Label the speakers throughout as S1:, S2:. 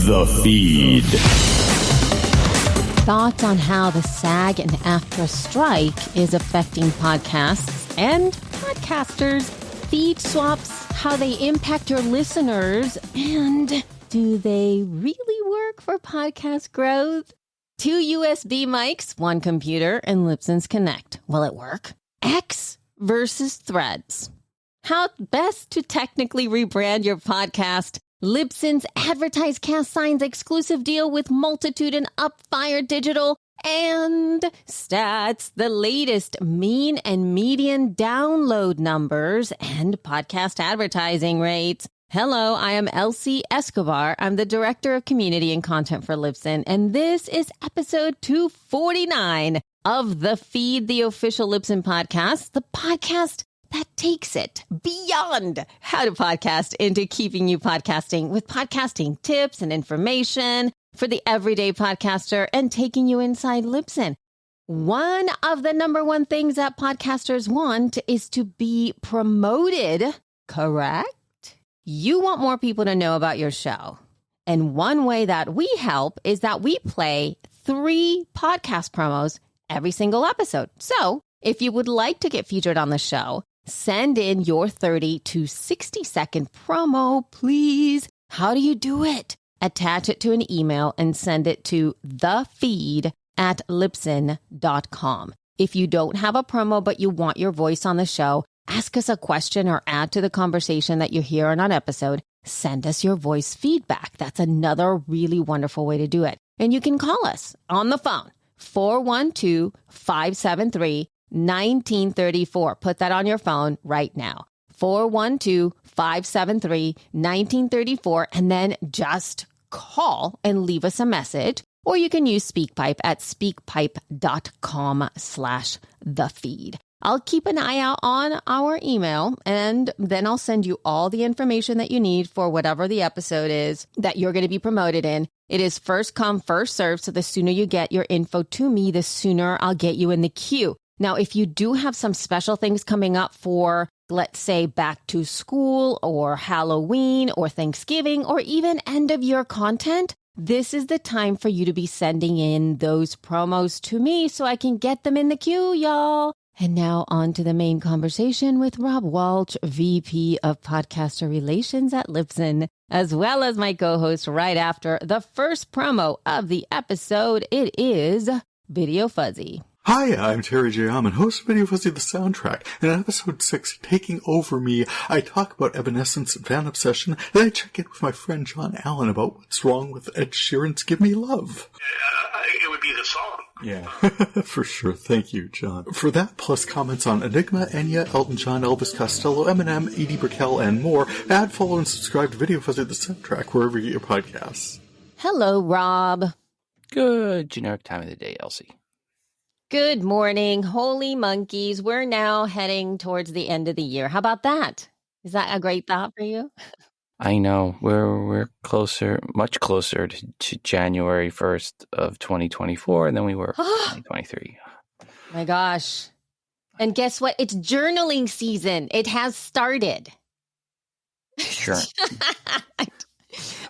S1: The Feed.
S2: Thoughts on how the SAG and AFTRA strike is affecting podcasts and podcasters, feed swaps, how they impact your listeners, and do they really work for podcast growth? 2 USB mics, 1 computer, and Libsyn's Connect. Will it work? X versus Threads. How best to technically rebrand your podcast? Libsyn's AdvertiseCast signs exclusive deal with Multitude and Upfire Digital. And stats, the latest mean and median download numbers and podcast advertising rates. Hello, I am Elsie Escobar. I'm the Director of Community and Content for Libsyn, and this is episode 249 of The Feed, the official Libsyn podcast, the podcast that takes it beyond how to podcast into keeping you podcasting with podcasting tips and information for the everyday podcaster and taking you inside Libsyn. One of the number one things that podcasters want is to be promoted, correct? You want more people to know about your show. And one way that we help is that we play 3 podcast promos every single episode. So if you would like to get featured on the show, send in your 30 to 60 second promo, please. How do you do it? Attach it to an email and send it to thefeed@libsyn.com. If you don't have a promo, but you want your voice on the show, ask us a question or add to the conversation that you hear on an episode. Send us your voice feedback. That's another really wonderful way to do it. And you can call us on the phone, 412-573-1934. Put that on your phone right now. 412-573-1934. And then just call and leave us a message. Or you can use SpeakPipe at speakpipe.com/thefeed. I'll keep an eye out on our email, and then I'll send you all the information that you need for whatever the episode is that you're going to be promoted in. It is first come, first served, so the sooner you get your info to me, the sooner I'll get you in the queue. Now, if you do have some special things coming up for, let's say, back to school or Halloween or Thanksgiving or even end of year content, this is the time for you to be sending in those promos to me so I can get them in the queue, y'all. And now on to the main conversation with Rob Walsh, VP of Podcaster Relations at Libsyn, as well as my co-host right after the first promo of the episode. It is Video Fuzzy.
S3: Hi, I'm Terry J. Ahman, host of Video Fuzzy the Soundtrack. In episode 6, Taking Over Me, I talk about Evanescence and Fan Obsession, then I check in with my friend John Allen about what's wrong with Ed Sheeran's Give Me Love.
S4: It would be the song.
S3: Yeah, for sure. Thank you, John. For that, plus comments on Enigma, Enya, Elton John, Elvis Costello, Eminem, Edie Brickell, and more, add, follow, and subscribe to Video Fuzzy the Soundtrack wherever you get your podcasts.
S2: Hello, Rob.
S5: Good generic time of the day, Elsie.
S2: Good morning. Holy monkeys. We're now heading towards the end of the year. How about that? Is that a great thought for you?
S5: I know. We're closer, much closer to January 1st of 2024 than we were 2023.
S2: My gosh. And guess what? It's journaling season. It has started.
S5: Sure.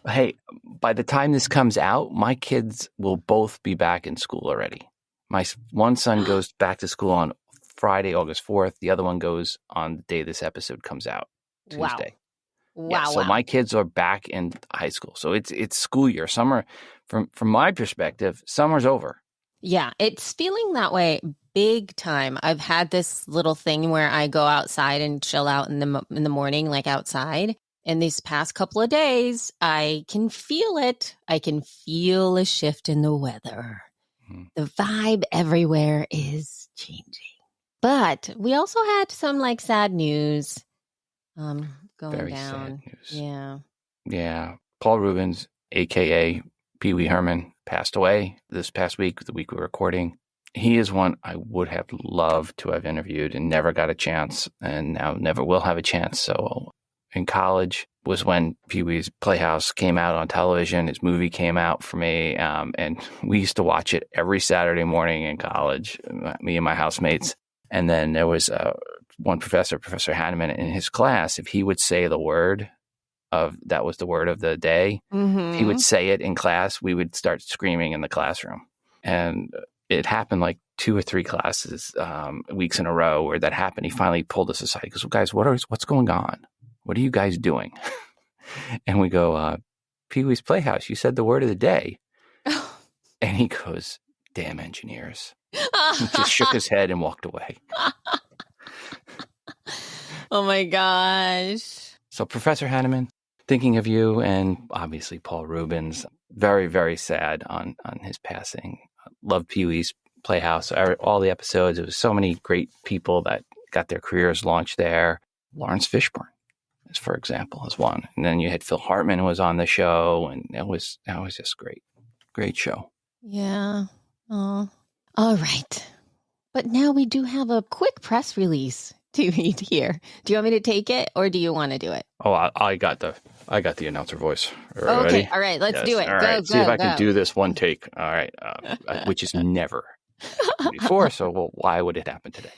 S5: Hey, by the time this comes out, my kids will both be back in school already. My one son goes back to school on Friday, August 4th. The other one goes on the day this episode comes out, Tuesday.
S2: Wow.
S5: So my kids are back in high school. So it's school year. Summer, from my perspective, summer's over.
S2: Yeah, it's feeling that way big time. I've had this little thing where I go outside and chill out in the morning, like outside. And these past couple of days, I can feel it. I can feel a shift in the weather. The vibe everywhere is changing. But we also had some like sad news going
S5: Very
S2: down.
S5: sad news.
S2: Yeah.
S5: Yeah. Paul Rubens, a.k.a. Pee Wee Herman, passed away this past week, the week we're recording. He is one I would have loved to have interviewed and never got a chance, and now never will have a chance. So in college was when Pee-wee's Playhouse came out on television. His movie came out for me, and we used to watch it every Saturday morning in college, me and my housemates. And then there was one professor, Professor Hanneman, in his class. If he would say the word of that was the word of the day.
S2: Mm-hmm.
S5: He would say it in class. We would start screaming in the classroom. And it happened like 2 or 3 classes, weeks in a row where that happened. He finally pulled us aside. He goes, well, guys, what's going on? What are you guys doing? And we go, Pee-wee's Playhouse, you said the word of the day. And he goes, damn engineers. He just shook his head and walked away.
S2: Oh my gosh.
S5: So Professor Hanneman, thinking of you, and obviously Paul Rubens, very, very sad on his passing. Love Pee-wee's Playhouse, all the episodes. It was so many great people that got their careers launched there. Lawrence Fishburne, for example, is one. And then you had Phil Hartman who was on the show, and that was just great. Great show.
S2: Yeah. Oh. All right. But now we do have a quick press release to read here. Do you want me to take it, or do you want to do it?
S5: Oh, I got the announcer voice.
S2: Okay.
S5: Ready?
S2: All right. Let's do it.
S5: All right. See if I can do this one take. All right. Which is never before. So why would it happen today?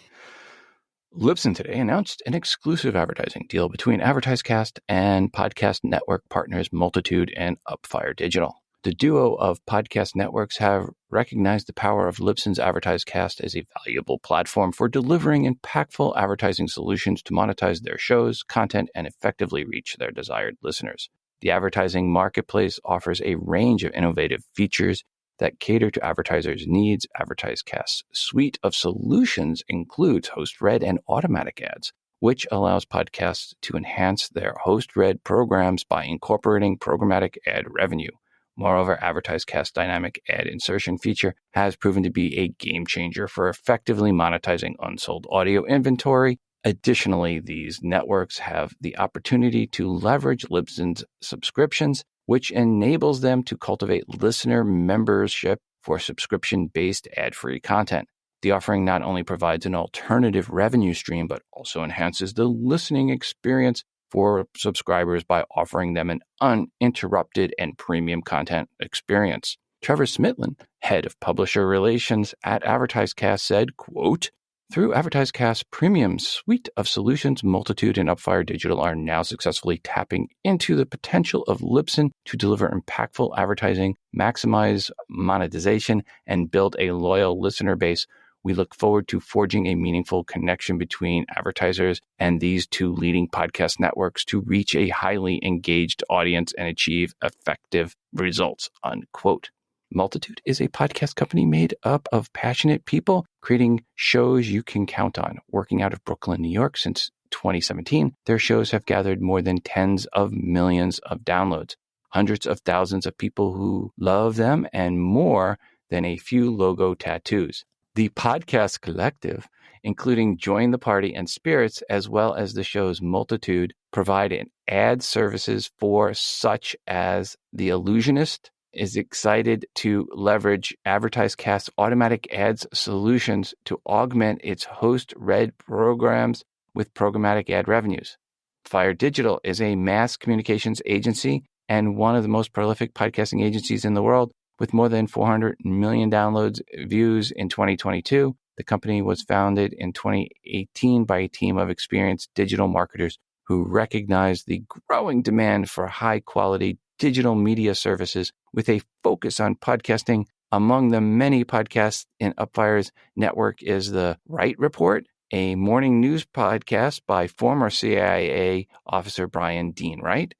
S5: Libsyn today announced an exclusive advertising deal between AdvertiseCast and podcast network partners Multitude and Upfire Digital. The duo of podcast networks have recognized the power of Libsyn's AdvertiseCast as a valuable platform for delivering impactful advertising solutions to monetize their shows, content, and effectively reach their desired listeners. The advertising marketplace offers a range of innovative features that cater to advertisers' needs. AdvertiseCast's suite of solutions includes host-read and automatic ads, which allows podcasts to enhance their host-read programs by incorporating programmatic ad revenue. Moreover, AdvertiseCast's dynamic ad insertion feature has proven to be a game changer for effectively monetizing unsold audio inventory. Additionally, these networks have the opportunity to leverage Libsyn's subscriptions, which enables them to cultivate listener membership for subscription-based ad-free content. The offering not only provides an alternative revenue stream, but also enhances the listening experience for subscribers by offering them an uninterrupted and premium content experience. Trevor Smitlin, head of publisher relations at AdvertiseCast, said, quote, through AdvertiseCast's premium suite of solutions, Multitude and Upfire Digital are now successfully tapping into the potential of Libsyn to deliver impactful advertising, maximize monetization, and build a loyal listener base. We look forward to forging a meaningful connection between advertisers and these two leading podcast networks to reach a highly engaged audience and achieve effective results, unquote. Multitude is a podcast company made up of passionate people creating shows you can count on. Working out of Brooklyn, New York since 2017, their shows have gathered more than tens of millions of downloads, hundreds of thousands of people who love them, and more than a few logo tattoos. The Podcast Collective, including Join the Party and Spirits, as well as the show's Multitude, provide ad services for such as The Illusionist, is excited to leverage AdvertiseCast's automatic ads solutions to augment its host-read programs with programmatic ad revenues. Fire Digital is a mass communications agency and one of the most prolific podcasting agencies in the world, with more than 400 million downloads views in 2022. The company was founded in 2018 by a team of experienced digital marketers who recognized the growing demand for high-quality digital media services with a focus on podcasting. Among the many podcasts in Upfire's network is The Wright Report, a morning news podcast by former CIA officer Brian Dean Wright,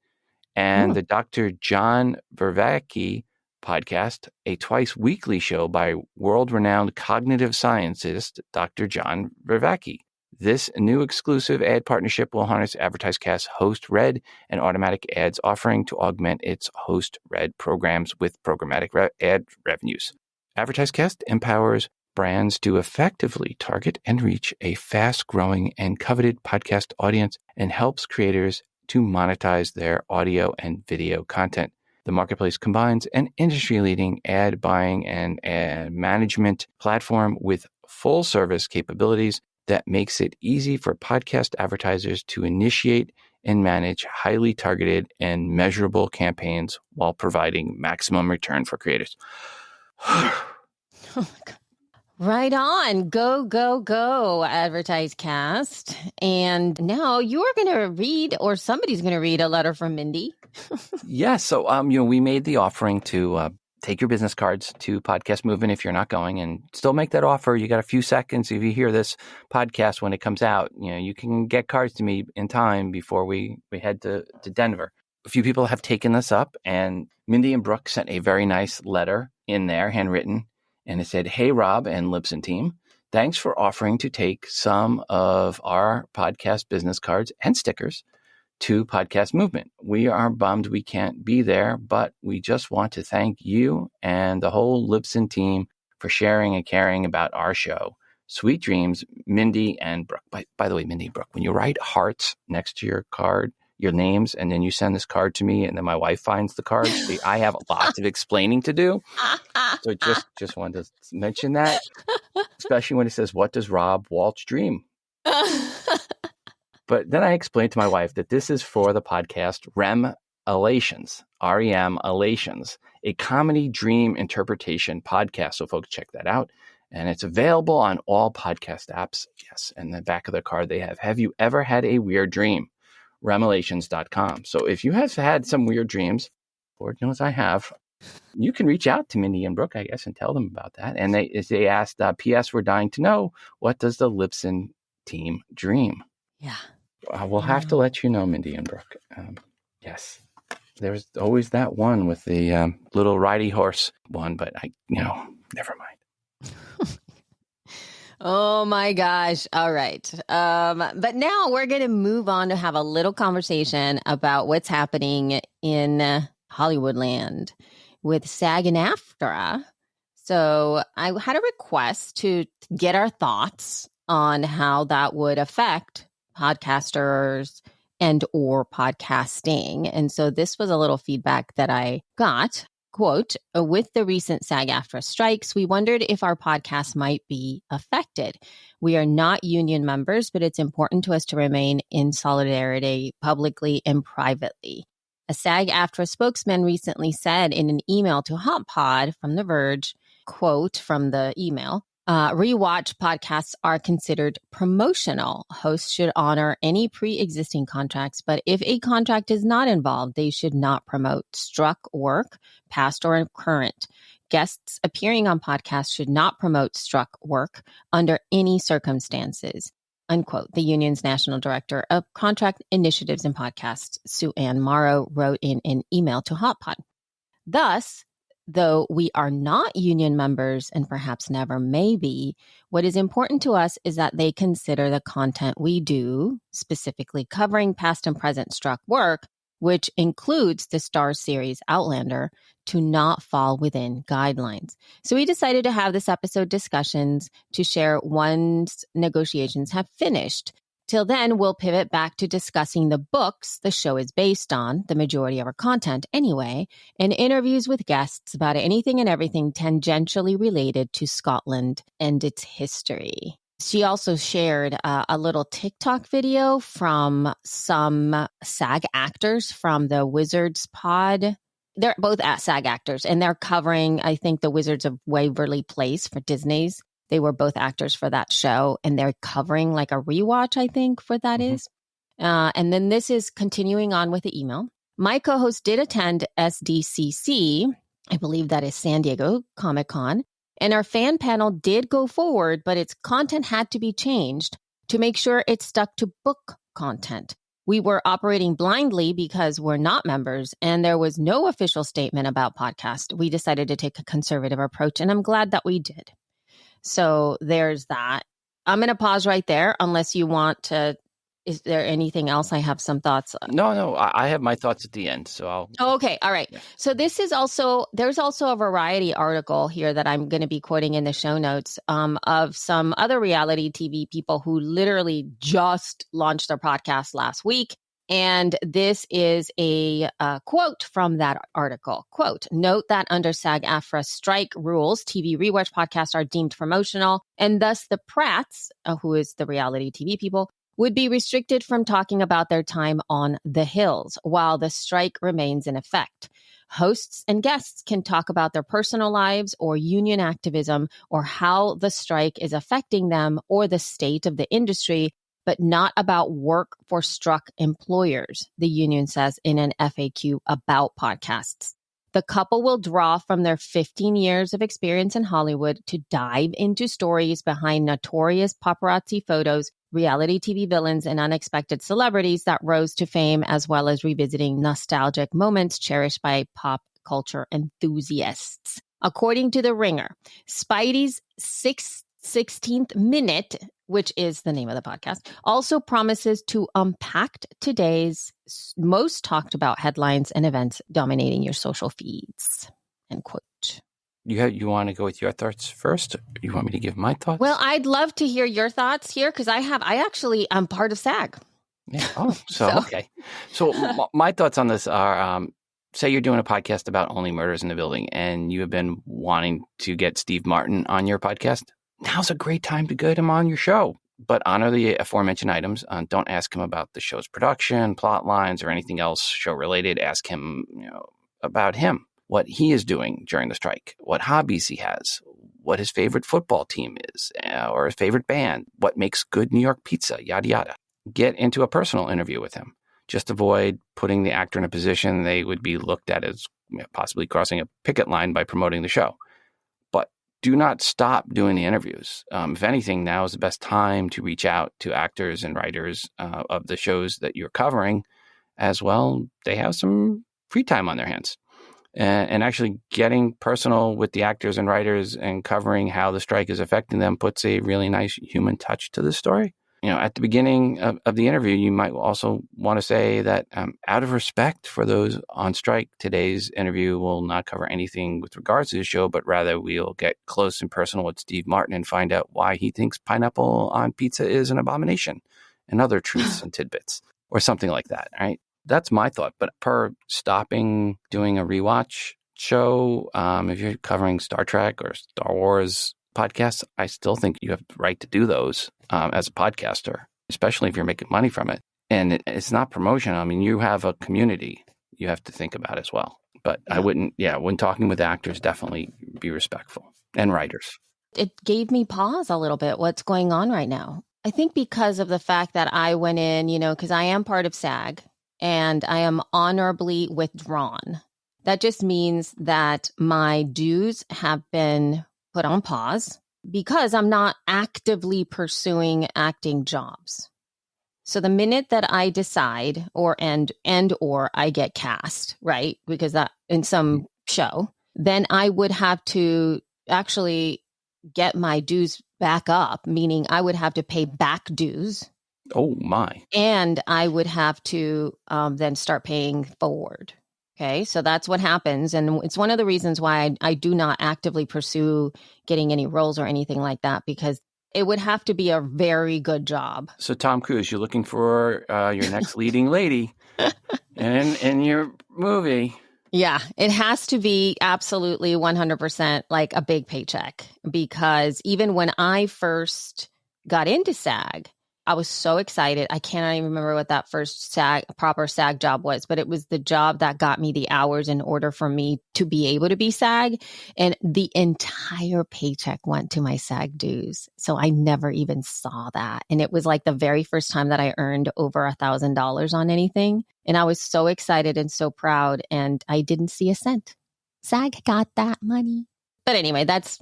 S5: and the Dr. John Vervaeke podcast, a twice-weekly show by world-renowned cognitive scientist Dr. John Vervaeke. This new exclusive ad partnership will harness AdvertiseCast's host-read and automatic ads offering to augment its host-read programs with programmatic ad revenues. AdvertiseCast empowers brands to effectively target and reach a fast-growing and coveted podcast audience and helps creators to monetize their audio and video content. The marketplace combines an industry-leading ad buying and ad management platform with full-service capabilities that makes it easy for podcast advertisers to initiate and manage highly targeted and measurable campaigns while providing maximum return for creators.
S2: Oh my God. Right on. Go, go, go, Advertise Cast. And now you're going to read, or somebody's going to read a letter from Mindy.
S5: Yeah. So, we made the offering to take your business cards to Podcast Movement if you're not going, and still make that offer. You got a few seconds. If you hear this podcast when it comes out, you can get cards to me in time before we head to Denver. A few people have taken this up, and Mindy and Brooke sent a very nice letter in there, handwritten, and it said, "Hey, Rob and Libsyn team, thanks for offering to take some of our podcast business cards and stickers to Podcast Movement. We are bummed we can't be there, but we just want to thank you and the whole Libsyn team for sharing and caring about our show. Sweet dreams, Mindy and Brooke." By the way, Mindy and Brooke, when you write hearts next to your card, your names, and then you send this card to me, and then my wife finds the card, I have lots of explaining to do. So just wanted to mention that, especially when it says, "What does Rob Walsh dream?" But then I explained to my wife that this is for the podcast Rem-Elations, R-E-M-Elations, a comedy dream interpretation podcast. So folks, check that out. And it's available on all podcast apps. Yes. And the back of the card they have you ever had a weird dream? Remelations.com. So if you have had some weird dreams, Lord knows I have, you can reach out to Mindy and Brooke, I guess, and tell them about that. And they asked, P.S. we're dying to know, what does the Libsyn team dream?
S2: Yeah.
S5: We'll have to let you know, Mindy and Brooke. Yes. There's always that one with the little ridey horse one, but never mind.
S2: Oh my gosh. All right. But now we're going to move on to have a little conversation about what's happening in Hollywoodland with SAG and AFTRA. So I had a request to get our thoughts on how that would affect podcasters and or podcasting. And so this was a little feedback that I got. Quote, "With the recent SAG-AFTRA strikes, we wondered if our podcast might be affected. We are not union members, but it's important to us to remain in solidarity publicly and privately. A SAG-AFTRA spokesman recently said in an email to HotPod from The Verge, quote from the email, rewatch podcasts are considered promotional. Hosts should honor any pre-existing contracts, but if a contract is not involved, they should not promote struck work, past or current. Guests appearing on podcasts should not promote struck work under any circumstances." Unquote. The union's national director of contract initiatives and podcasts, Sue Ann Morrow, wrote in an email to HotPod. Thus, though we are not union members and perhaps never may be, what is important to us is that they consider the content we do, specifically covering past and present struck work, which includes the Starz series Outlander, to not fall within guidelines. So we decided to have this episode discussions to share once negotiations have finished. Till then, we'll pivot back to discussing the books the show is based on, the majority of our content anyway, and interviews with guests about anything and everything tangentially related to Scotland and its history. She also shared a little TikTok video from some SAG actors from the Wizards pod. They're both SAG actors, and they're covering, I think, the Wizards of Waverly Place for Disney's. They were both actors for that show, and they're covering like a rewatch, I think, for that is. And then this is continuing on with the email. My co-host did attend SDCC, I believe that is San Diego Comic-Con, and our fan panel did go forward, but its content had to be changed to make sure it stuck to book content. We were operating blindly because we're not members, and there was no official statement about podcast. We decided to take a conservative approach, and I'm glad that we did. So there's that. I'm going to pause right there unless you want to. Is there anything else? I have some thoughts.
S5: No, I have my thoughts at the end. So I'll.
S2: Oh, okay. All right.
S5: Yeah.
S2: So this is also, there's also a Variety article here that I'm going to be quoting in the show notes of some other reality TV people who literally just launched their podcast last week. And this is a quote from that article. Quote, "Note that under SAG-AFTRA strike rules, TV rewatch podcasts are deemed promotional, and thus the Pratts, who is the reality TV people, would be restricted from talking about their time on The Hills while the strike remains in effect. Hosts and guests can talk about their personal lives or union activism or how the strike is affecting them or the state of the industry, but not about work for struck employers, the union says in an FAQ about podcasts. The couple will draw from their 15 years of experience in Hollywood to dive into stories behind notorious paparazzi photos, reality TV villains, and unexpected celebrities that rose to fame, as well as revisiting nostalgic moments cherished by pop culture enthusiasts. According to The Ringer, Spidey's 16th minute, which is the name of the podcast, also promises to unpack today's most talked about headlines and events dominating your social feeds. End quote.
S5: You want to go with your thoughts first? Or you want me to give my thoughts?
S2: Well, I'd love to hear your thoughts here because I'm part of SAG.
S5: Yeah. Oh, okay. So my thoughts on this are, say you're doing a podcast about only murders in the building and you have been wanting to get Steve Martin on your podcast. Now's a great time to get him on your show, but honor the aforementioned items. Don't ask him about the show's production, plot lines, or anything else show related. Ask him, about him, what he is doing during the strike, what hobbies he has, what his favorite football team is, or his favorite band, what makes good New York pizza, yada, yada. Get into a personal interview with him. Just avoid putting the actor in a position they would be looked at as possibly crossing a picket line by promoting the show. Do not stop doing the interviews. If anything, now is the best time to reach out to actors and writers of the shows that you're covering as well. They have some free time on their hands. And actually getting personal with the actors and writers and covering how the strike is affecting them puts a really nice human touch to the story. At the beginning of the interview, you might also want to say that out of respect for those on strike, today's interview will not cover anything with regards to the show, but rather we'll get close and personal with Steve Martin and find out why he thinks pineapple on pizza is an abomination and other truths and tidbits or something like that, right? That's my thought. But per stopping doing a rewatch show, if you're covering Star Trek or Star Wars podcasts, I still think you have the right to do those as a podcaster, especially if you're making money from it. And it's not promotion. I mean, you have a community you have to think about as well. But I wouldn't, when talking with actors, definitely be respectful, and writers.
S2: It gave me pause a little bit. What's going on right now? I think because of the fact that I went in, because I am part of SAG and I am honorably withdrawn. That just means that my dues have been put on pause because I'm not actively pursuing acting jobs. So the minute that I decide or I get cast, right? Because that in some show, then I would have to actually get my dues back up, meaning I would have to pay back dues.
S5: Oh my.
S2: And I would have to then start paying forward. Okay, so that's what happens. And it's one of the reasons why I do not actively pursue getting any roles or anything like that, because it would have to be a very good job.
S5: So Tom Cruise, you're looking for your next leading lady in your movie.
S2: Yeah, it has to be absolutely 100% like a big paycheck, because even when I first got into SAG, I was so excited. I cannot even remember what that first proper SAG job was, but it was the job that got me the hours in order for me to be able to be SAG. And the entire paycheck went to my SAG dues. So I never even saw that. And it was like the very first time that I earned over $1,000 on anything. And I was so excited and so proud, and I didn't see a cent. SAG got that money. But anyway, that's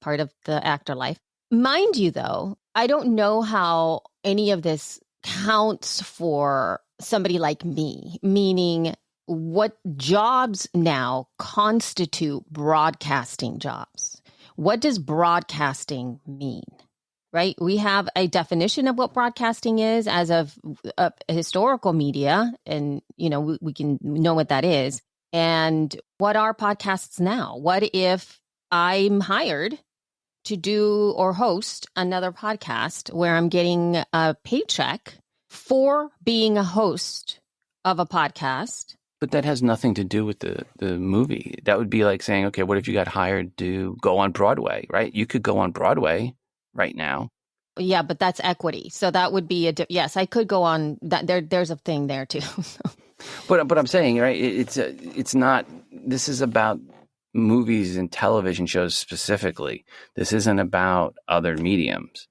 S2: part of the actor life. Mind you, though, I don't know how any of this counts for somebody like me, meaning what jobs now constitute broadcasting jobs. What does broadcasting mean, right? We have a definition of what broadcasting is as of historical media, and, we can know what that is. And what are podcasts now? What if I'm hired to do or host another podcast where I'm getting a paycheck for being a host of a podcast?
S5: But that has nothing to do with the movie. That would be like saying, okay, what if you got hired to go on Broadway, right? You could go on Broadway right now.
S2: Yeah, but that's equity. So that would be yes, I could go on that. There's a thing there too.
S5: But I'm saying, right, it's not this is about movies and television shows specifically. This isn't about other mediums.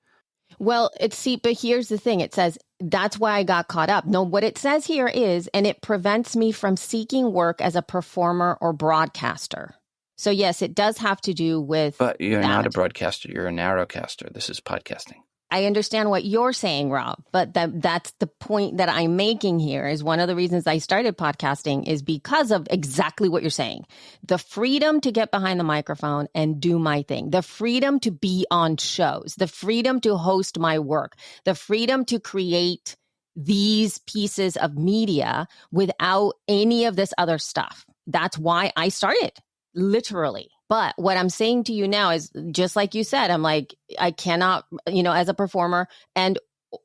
S2: Well, but here's the thing. It says, that's why I got caught up. No, what it says here is, and it prevents me from seeking work as a performer or broadcaster. So yes, it does have to do with
S5: But you're
S2: that.
S5: not a broadcaster. You're a narrowcaster. This is podcasting.
S2: I understand what you're saying, Rob, but that's the point that I'm making here is one of the reasons I started podcasting is because of exactly what you're saying. The freedom to get behind the microphone and do my thing, the freedom to be on shows, the freedom to host my work, the freedom to create these pieces of media without any of this other stuff. That's why I started, literally. But what I'm saying to you now is just like you said, I'm like, I cannot, as a performer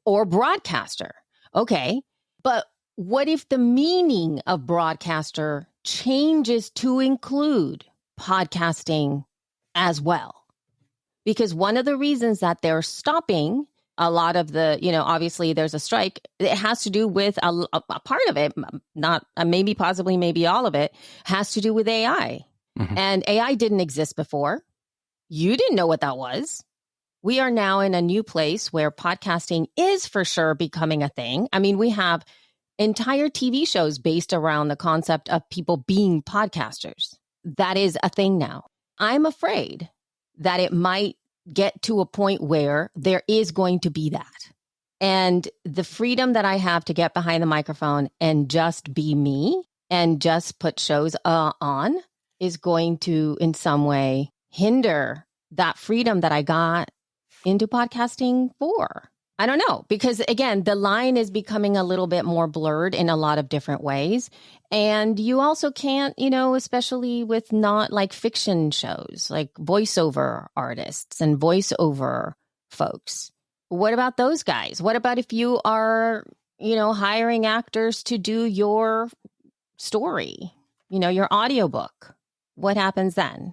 S2: or broadcaster. Okay. But what if the meaning of broadcaster changes to include podcasting as well? Because one of the reasons that they're stopping a lot of the, obviously there's a strike. It has to do with a part of it, not maybe possibly, maybe all of it has to do with AI. Mm-hmm. And AI didn't exist before. You didn't know what that was. We are now in a new place where podcasting is for sure becoming a thing. I mean, we have entire TV shows based around the concept of people being podcasters. That is a thing now. I'm afraid that it might get to a point where there is going to be that. And the freedom that I have to get behind the microphone and just be me and just put shows on is going to, in some way, hinder that freedom that I got into podcasting for. I don't know, because again, the line is becoming a little bit more blurred in a lot of different ways. And you also can't, especially with not like fiction shows, like voiceover artists and voiceover folks. What about those guys? What about if you are, hiring actors to do your story, your audiobook? What happens then?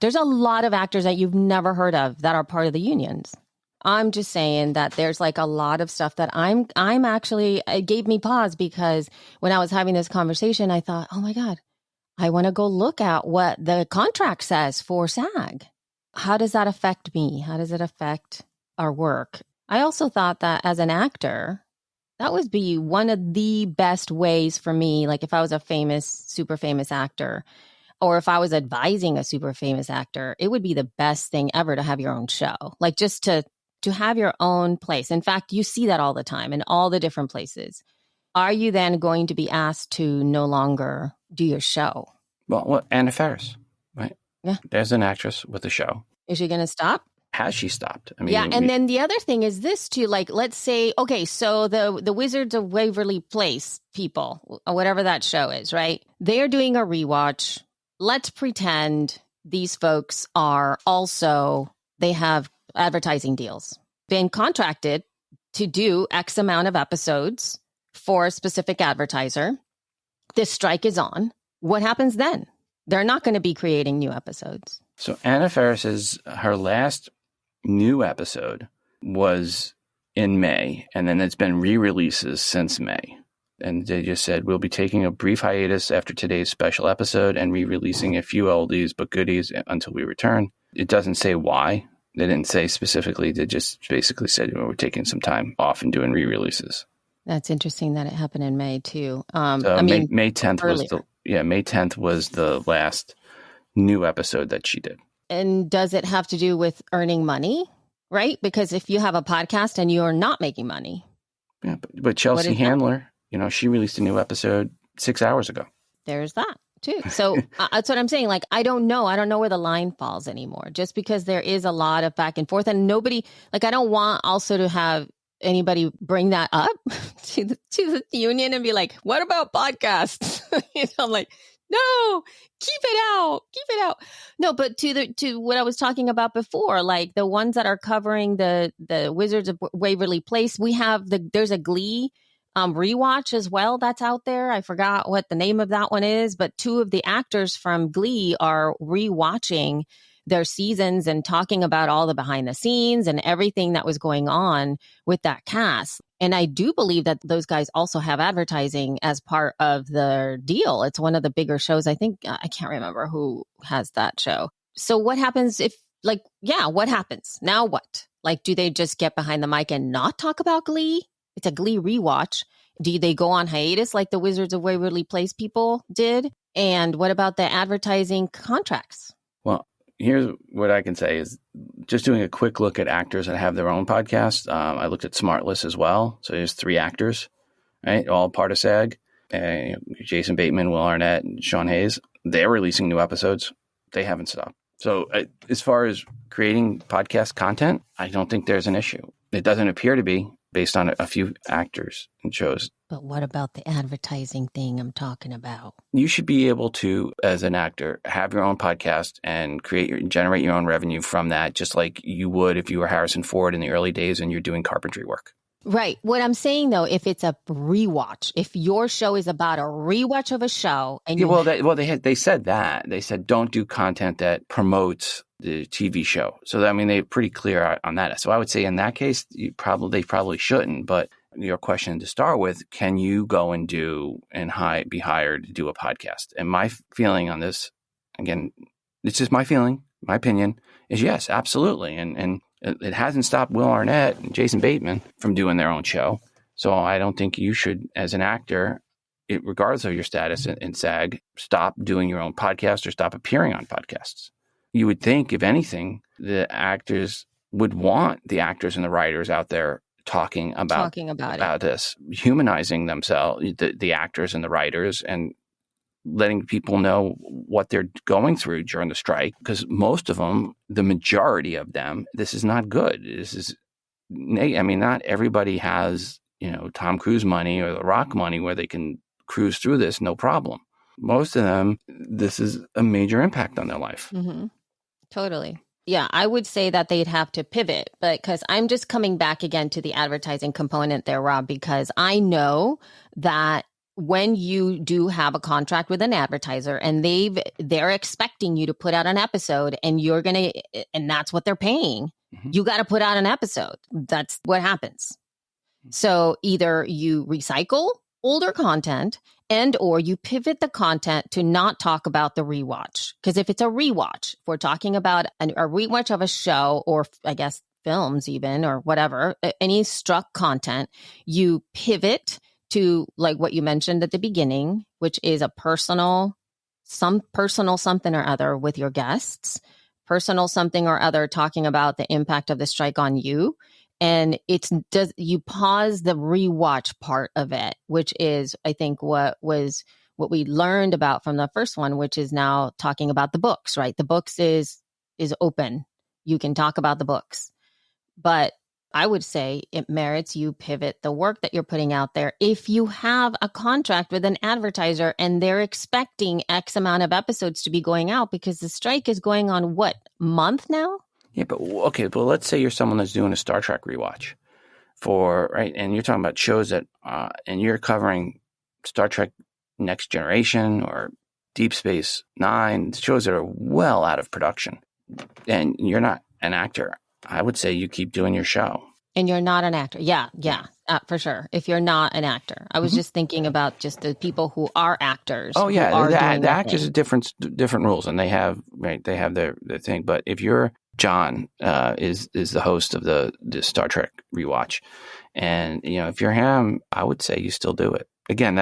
S2: There's a lot of actors that you've never heard of that are part of the unions. I'm just saying that there's like a lot of stuff that I'm actually, it gave me pause because when I was having this conversation, I thought, oh my God, I want to go look at what the contract says for SAG. How does that affect me? How does it affect our work? I also thought that as an actor, that would be one of the best ways for me. Like if I was a super famous actor, or if I was advising a super famous actor, it would be the best thing ever to have your own show. Like just to have your own place. In fact, you see that all the time in all the different places. Are you then going to be asked to no longer do your show?
S5: Well, Anna Faris, right?
S2: Yeah.
S5: There's an actress with a show.
S2: Is she going to stop?
S5: Has she stopped? I mean,
S2: yeah. And then the other thing is this too, like, let's say, okay, so the Wizards of Waverly Place people, or whatever that show is, right? They're doing a rewatch. Let's pretend these folks are also, they have advertising deals, been contracted to do X amount of episodes for a specific advertiser. This strike is on. What happens then? They're not going to be creating new episodes.
S5: So Anna Faris's, her last new episode was in May, and then it's been re-releases since May. And they just said, we'll be taking a brief hiatus after today's special episode and re-releasing a few oldies but goodies until we return. It doesn't say why. They didn't say specifically. They just basically said, we're taking some time off and doing re-releases.
S2: That's interesting that it happened in May too.
S5: May 10th May 10th was the last new episode that she did.
S2: And does it have to do with earning money? Right? Because if you have a podcast and you're not making money.
S5: Yeah, but Chelsea Handler, she released a new episode 6 hours ago.
S2: There's that too. So that's what I'm saying. Like, I don't know where the line falls anymore, just because there is a lot of back and forth, and nobody, like, I don't want also to have anybody bring that up to the union and be like, what about podcasts? I'm like, no, keep it out. No, but to what I was talking about before, like the ones that are covering the Wizards of Waverly Place, there's a Glee rewatch as well that's out there. I forgot what the name of that one is, but two of the actors from Glee are rewatching their seasons and talking about all the behind the scenes and everything that was going on with that cast. And I do believe that those guys also have advertising as part of their deal. It's one of the bigger shows. I think, I can't remember who has that show. So what happens if, like, yeah, what happens? Now what? Like, do they just get behind the mic and not talk about Glee? It's a Glee rewatch. Do they go on hiatus like the Wizards of Waverly Place people did? And what about the advertising contracts?
S5: Well, here's what I can say is just doing a quick look at actors that have their own podcast. I looked at Smartless as well. So there's 3 actors, right? All part of SAG. Jason Bateman, Will Arnett, and Sean Hayes. They're releasing new episodes. They haven't stopped. So as far as creating podcast content, I don't think there's an issue. It doesn't appear to be based on a few actors and shows.
S2: But what about the advertising thing I'm talking about?
S5: You should be able to, as an actor, have your own podcast and generate your own revenue from that, just like you would if you were Harrison Ford in the early days and you're doing carpentry work.
S2: Right. What I'm saying, though, if it's a rewatch, if your show is about a rewatch of a show, and
S5: they said that. They said don't do content that promotes the TV show. So I mean, they're pretty clear on that. So I would say in that case, they probably shouldn't. But your question to start with, can you go and be hired to do a podcast? And my feeling on this, again, it's just my feeling, my opinion, is yes, absolutely. And it hasn't stopped Will Arnett and Jason Bateman from doing their own show. So I don't think you should, as an actor, regardless of your status in SAG, stop doing your own podcast or stop appearing on podcasts. You would think, if anything, the actors would want the actors and the writers out there talking about this, humanizing themselves, the actors and the writers, and letting people know what they're going through during the strike. Because most of them, the majority of them, this is not good. Not everybody has, Tom Cruise money or The Rock money where they can cruise through this no problem. Most of them, this is a major impact on their life.
S2: Mm-hmm. Totally. Yeah, I would say that they'd have to pivot, but because I'm just coming back again to the advertising component there, Rob, because I know that when you do have a contract with an advertiser and they're expecting you to put out an episode and and that's what they're paying, you got to put out an episode. That's what happens. So either you recycle older content or you pivot the content to not talk about the rewatch. Because if it's a rewatch, if we're talking about a rewatch of a show, or I guess films even, or whatever, any struck content, you pivot to like what you mentioned at the beginning, which is a personal something or other with your guests, personal something or other talking about the impact of the strike on you. And you pause the rewatch part of it, which is, I think, what we learned about from the first one, which is now talking about the books, right? The books is open. You can talk about the books, but I would say it merits you pivot the work that you're putting out there. If you have a contract with an advertiser and they're expecting X amount of episodes to be going out, because the strike is going on what month now?
S5: Yeah, but okay, but let's say you're someone that's doing a Star Trek rewatch right? And you're talking about shows that, and you're covering Star Trek Next Generation or Deep Space Nine, shows that are well out of production, and you're not an actor. I would say you keep doing your show.
S2: And you're not an actor. Yeah, for sure. If you're not an actor. I was just thinking about just the people who are actors.
S5: Oh, yeah. The actors are different rules, and they have their thing. But if you're John is the host of the Star Trek rewatch, and if you're him, I would say you still do it. Again,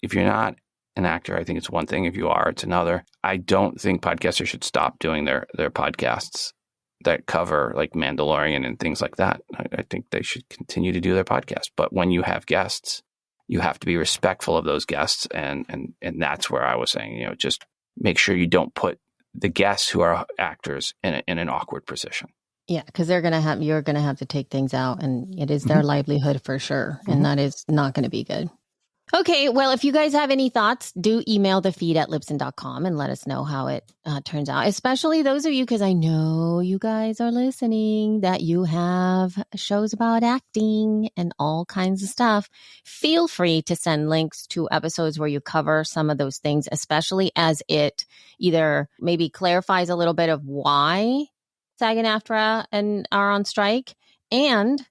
S5: if you're not an actor, I think it's one thing. If you are, it's another. I don't think podcasters should stop doing their podcasts that cover like Mandalorian and things like that. I think they should continue to do their podcast. But when you have guests, you have to be respectful of those guests, and that's where I was saying, just make sure you don't put the guests who are actors in an awkward position.
S2: Yeah, because you're going to have to take things out, and it is their livelihood for sure. And that is not going to be good. Okay, well, if you guys have any thoughts, do email the feed at Libsyn.com and let us know how it turns out, especially those of you, because I know you guys are listening, that you have shows about acting and all kinds of stuff. Feel free to send links to episodes where you cover some of those things, especially as it either maybe clarifies a little bit of why SAG and AFTRA are on strike, and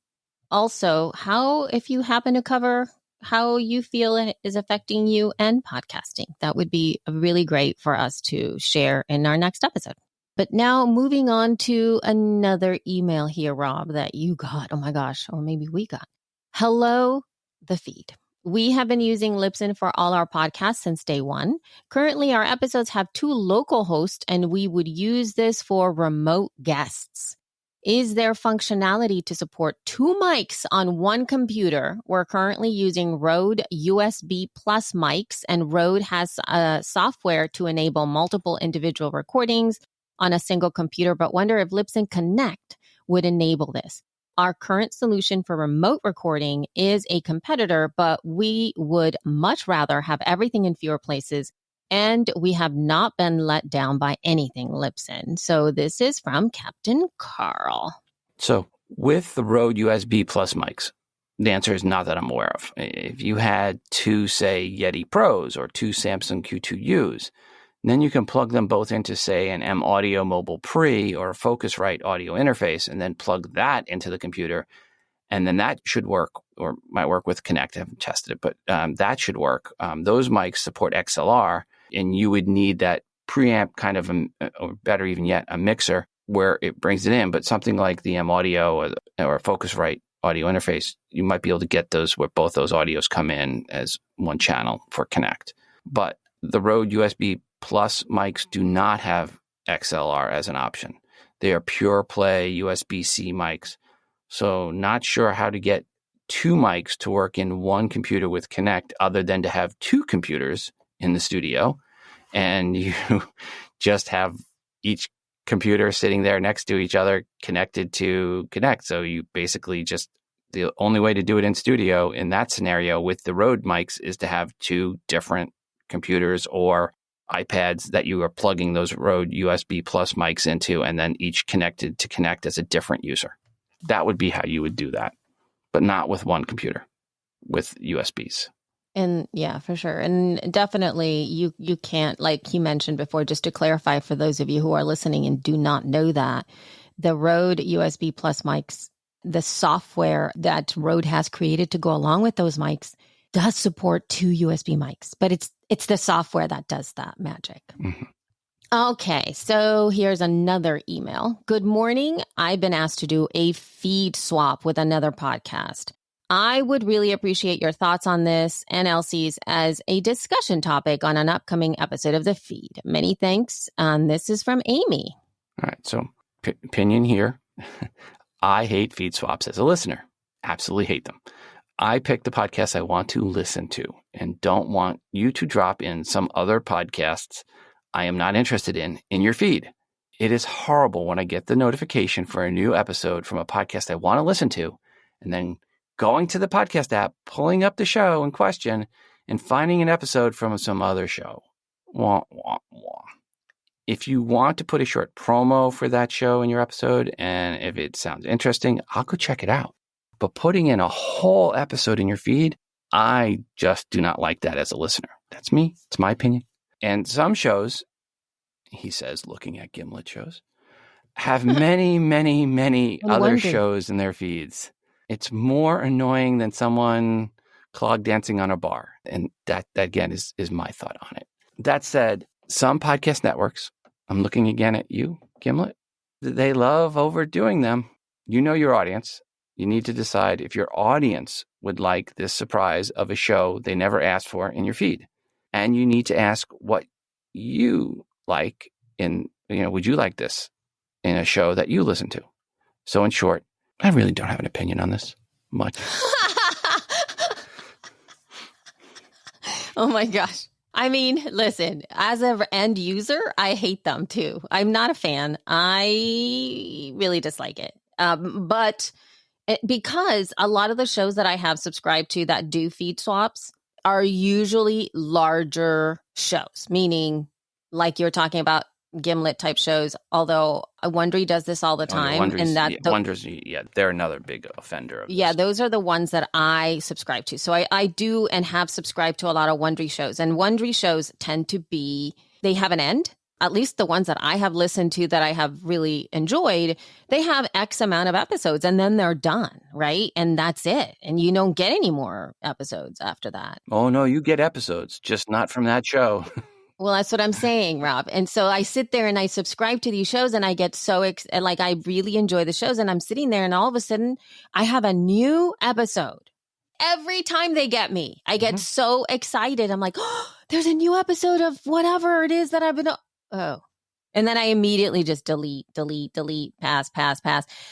S2: also how, if you happen to cover how you feel it is affecting you and podcasting. That would be really great for us to share in our next episode. But now moving on to another email here, Rob, that you got. Oh my gosh, or maybe we got. Hello, the feed. We have been using Libsyn for all our podcasts since day one. Currently, our episodes have 2 local hosts, and we would use this for remote guests. Is there functionality to support 2 mics on one computer? We're currently using Rode USB Plus mics, and Rode has software to enable multiple individual recordings on a single computer, but wonder if Libsyn Connect would enable this. Our current solution for remote recording is a competitor, but we would much rather have everything in fewer places, and we have not been let down by anything Libsyn. So this is from Captain Carl.
S5: So with the Rode USB Plus mics, the answer is not that I'm aware of. If you had 2, say, Yeti Pros or 2 Samson Q2Us, then you can plug them both into, say, an M Audio Mobile Pre or a Focusrite audio interface, and then plug that into the computer. And then that should work, or might work with Connect. I haven't tested it, but that should work. Those mics support XLR, and you would need that preamp kind of, or better even yet, a mixer where it brings it in. But something like the M Audio or Focusrite audio interface, you might be able to get those where both those audios come in as one channel for Connect. But the Rode USB Plus mics do not have XLR as an option. They are pure play USB-C mics. So not sure how to get 2 mics to work in one computer with Connect other than to have 2 computers in the studio, and you just have each computer sitting there next to each other connected to Connect. So you basically just, the only way to do it in studio in that scenario with the Rode mics is to have 2 different computers or iPads that you are plugging those Rode USB Plus mics into, and then each connected to Connect as a different user. That would be how you would do that, but not with one computer, with USBs.
S2: And yeah, for sure. And definitely you can't, like you mentioned before, just to clarify for those of you who are listening and do not know that, the Rode USB Plus mics, the software that Rode has created to go along with those mics does support 2 USB mics, but it's the software that does that magic.
S5: Mm-hmm.
S2: Okay, so here's another email. Good morning. I've been asked to do a feed swap with another podcast. I would really appreciate your thoughts on this and Elsie's as a discussion topic on an upcoming episode of the feed. Many thanks. This is from Amy.
S5: All right, so opinion here. I hate feed swaps as a listener. Absolutely hate them. I pick the podcasts I want to listen to and don't want you to drop in some other podcasts I am not interested in your feed. It is horrible when I get the notification for a new episode from a podcast I want to listen to, and then going to the podcast app, pulling up the show in question, and finding an episode from some other show. Wah, wah, wah. If you want to put a short promo for that show in your episode, and if it sounds interesting, I'll go check it out. But putting in a whole episode in your feed, I just do not like that as a listener. That's me. It's my opinion. And some shows, he says, looking at Gimlet shows, have many, many, many other shows in their feeds. It's more annoying than someone clog dancing on a bar. And that again, is my thought on it. That said, some podcast networks, I'm looking again at you, Gimlet, they love overdoing them. You know your audience. You need to decide if your audience would like this surprise of a show they never asked for in your feed. And you need to ask what you like would you like this in a show that you listen to? So in short, I really don't have an opinion on this much.
S2: Oh my gosh. I mean, listen, as an end user, I hate them too. I'm not a fan. I really dislike it. But because a lot of the shows that I have subscribed to that do feed swaps, are usually larger shows, meaning like you're talking about Gimlet type shows, although Wondery does this all the time.
S5: Wondery's, they're another big offender of this.
S2: Those are the ones that I subscribe to. So I do and have subscribed to a lot of Wondery shows. And Wondery shows tend to be, they have an end. At least the ones that I have listened to that I have really enjoyed, they have X amount of episodes and then they're done, right? And that's it. And you don't get any more episodes after that.
S5: Oh, no, you get episodes, just not from that show.
S2: Well, that's what I'm saying, Rob. And so I sit there and I subscribe to these shows and I get so I really enjoy the shows, and I'm sitting there and all of a sudden I have a new episode. Every time they get me, I get so excited. I'm like, oh, there's a new episode of whatever it is that I've been. Oh, and then I immediately just delete, pass.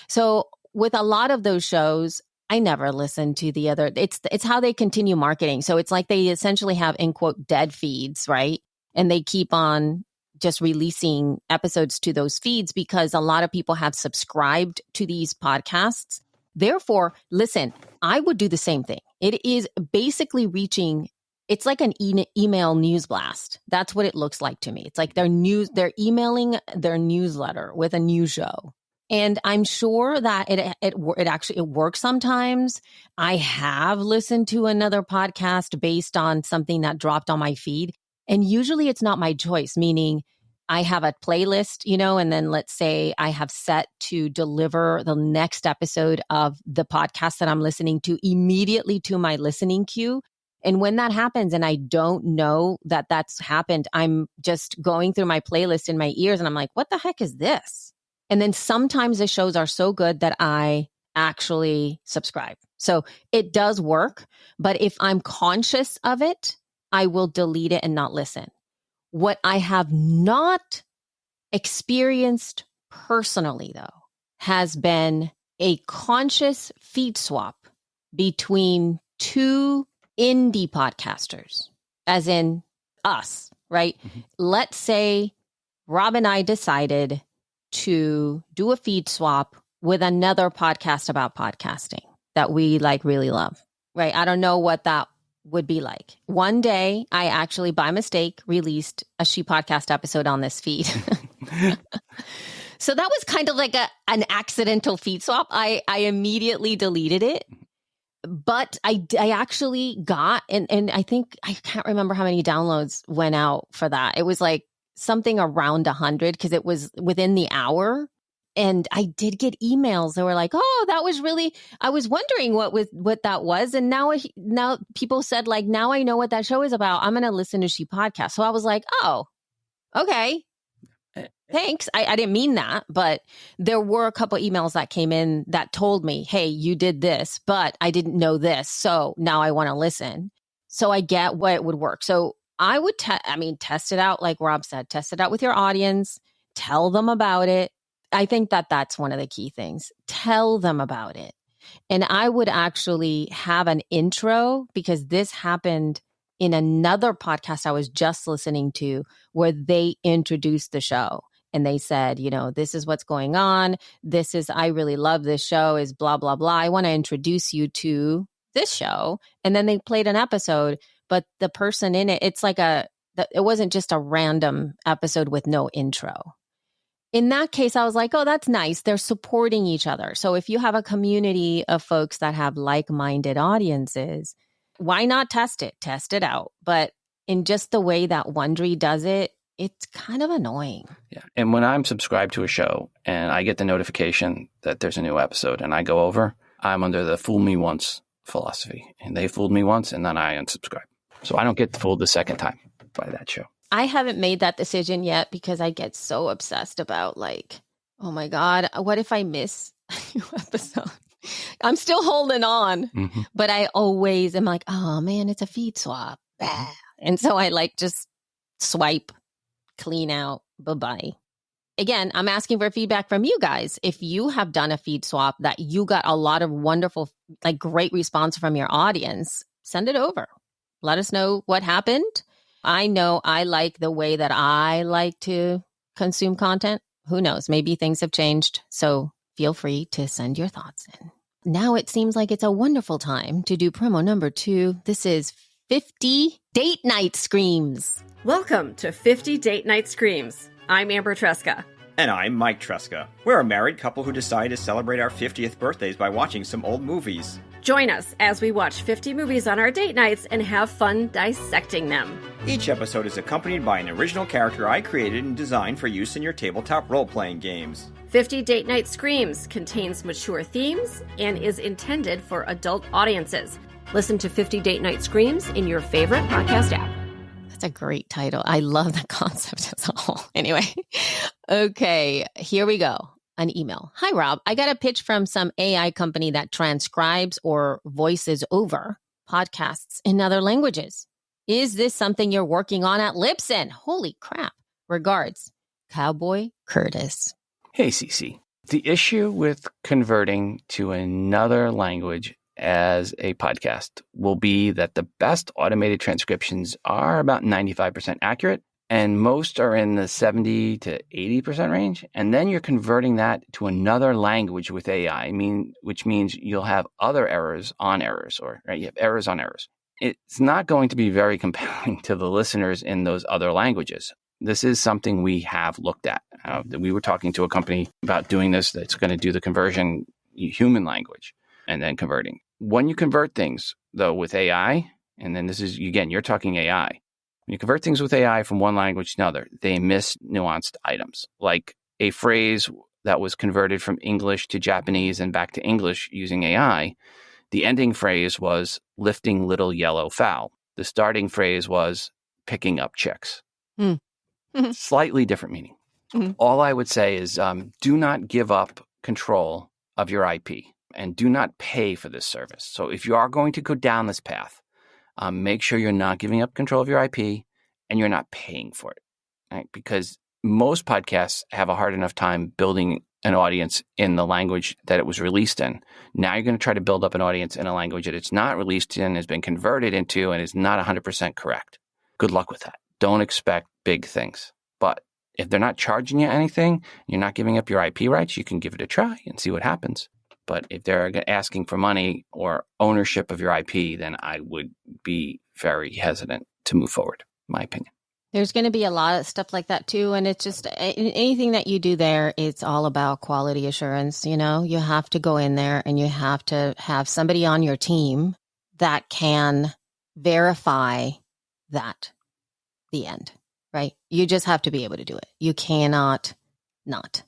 S2: So with a lot of those shows, I never listen to the other. It's how they continue marketing. So it's like they essentially have, in quote, dead feeds, right? And they keep on just releasing episodes to those feeds because a lot of people have subscribed to these podcasts. Therefore, listen, I would do the same thing. It is basically reaching, it's like an email news blast. That's what it looks like to me. It's like they're emailing their newsletter with a new show. And I'm sure that it works sometimes. I have listened to another podcast based on something that dropped on my feed. And usually it's not my choice, meaning I have a playlist, and then let's say I have set to deliver the next episode of the podcast that I'm listening to immediately to my listening queue. And when that happens and I don't know that that's happened, I'm just going through my playlist in my ears and I'm like, what the heck is this? And then sometimes the shows are so good that I actually subscribe. So it does work. But if I'm conscious of it, I will delete it and not listen. What I have not experienced personally, though, has been a conscious feed swap between two indie podcasters, as in us, right? Mm-hmm. Let's say Rob and I decided to do a feed swap with another podcast about podcasting that we really love, right? I don't know what that would be like. One day, I actually, by mistake, released a She Podcast episode on this feed. So that was kind of like an accidental feed swap. I immediately deleted it. But I actually got, and I think, I can't remember how many downloads went out for that. It was like something around 100 because it was within the hour. And I did get emails that were like, oh, that was really, I was wondering what that was. And now people said now I know what that show is about. I'm going to listen to She Podcast. So I was like, oh, okay. Thanks. I didn't mean that, but there were a couple emails that came in that told me, hey, you did this, but I didn't know this. So now I want to listen. So I get what it would work. So I would, test it out. Like Rob said, test it out with your audience, tell them about it. I think that that's one of the key things. Tell them about it. And I would actually have an intro because this happened in another podcast I was just listening to where they introduced the show. And they said, this is what's going on. I really love this show is blah, blah, blah. I want to introduce you to this show. And then they played an episode, but the person in it, it's like it wasn't just a random episode with no intro. In that case, I was like, oh, that's nice. They're supporting each other. So if you have a community of folks that have like-minded audiences, why not test it? Test it out. But in just the way that Wondery does it, it's kind of annoying.
S5: Yeah. And when I'm subscribed to a show and I get the notification that there's a new episode and I go over, I'm under the fool me once philosophy. And they fooled me once and then I unsubscribe. So I don't get fooled the second time by that show.
S2: I haven't made that decision yet because I get so obsessed about oh my God, what if I miss a new episode? I'm still holding on, but I always am like, oh man, it's a feed swap. And so I just swipe, clean out, bye-bye. Again, I'm asking for feedback from you guys. If you have done a feed swap that you got a lot of wonderful, great response from your audience, send it over. Let us know what happened. I know I like the way that I like to consume content. Who knows? Maybe things have changed. So feel free to send your thoughts in. Now it seems like it's a wonderful time to do promo number 2. This is 50 Date Night Screams.
S1: Welcome to 50 Date Night Screams. I'm Amber Tresca.
S6: And I'm Mike Tresca. We're a married couple who decided to celebrate our 50th birthdays by watching some old movies.
S1: Join us as we watch 50 movies on our date nights and have fun dissecting them.
S6: Each episode is accompanied by an original character I created and designed for use in your tabletop role-playing games.
S1: 50 Date Night Screams contains mature themes and is intended for adult audiences. Listen to 50 Date Night Screams in your favorite podcast app.
S2: That's a great title. I love the concept as a whole. Anyway, okay, here we go. An email. Hi, Rob. I got a pitch from some AI company that transcribes or voices over podcasts in other languages. Is this something you're working on at Libsyn? Holy crap. Regards, Cowboy Curtis.
S5: Hey, Cece. The issue with converting to another language as a podcast will be that the best automated transcriptions are about 95% accurate, and most are in the 70 to 80% range. And then you're converting that to another language with AI, which means you'll have other errors on errors, right? You have errors on errors. It's not going to be very compelling to the listeners in those other languages. This is something we have looked at. We were talking to a company about doing this that's going to do the conversion human language and then converting. When you convert things, though, with AI, and then this is, again, you're talking AI. When you convert things with AI from one language to another, they miss nuanced items. Like a phrase that was converted from English to Japanese and back to English using AI, the ending phrase was lifting little yellow fowl. The starting phrase was picking up chicks. Slightly different meaning. All I would say is do not give up control of your IP. And do not pay for this service. So if you are going to go down this path, make sure you're not giving up control of your IP and you're not paying for it, right? Because most podcasts have a hard enough time building an audience in the language that it was released in. Now you're going to try to build up an audience in a language that it's not released in, has been converted into, and is not 100% correct. Good luck with that. Don't expect big things. But if they're not charging you anything, you're not giving up your IP rights, you can give it a try and see what happens. But if they're asking for money or ownership of your IP, then I would be very hesitant to move forward, in my opinion.
S2: There's going to be a lot of stuff like that too. And it's just anything that you do there, it's all about quality assurance. You know, you have to go in there and you have to have somebody on your team that can verify that the end, right? You just have to be able to do it. You cannot not.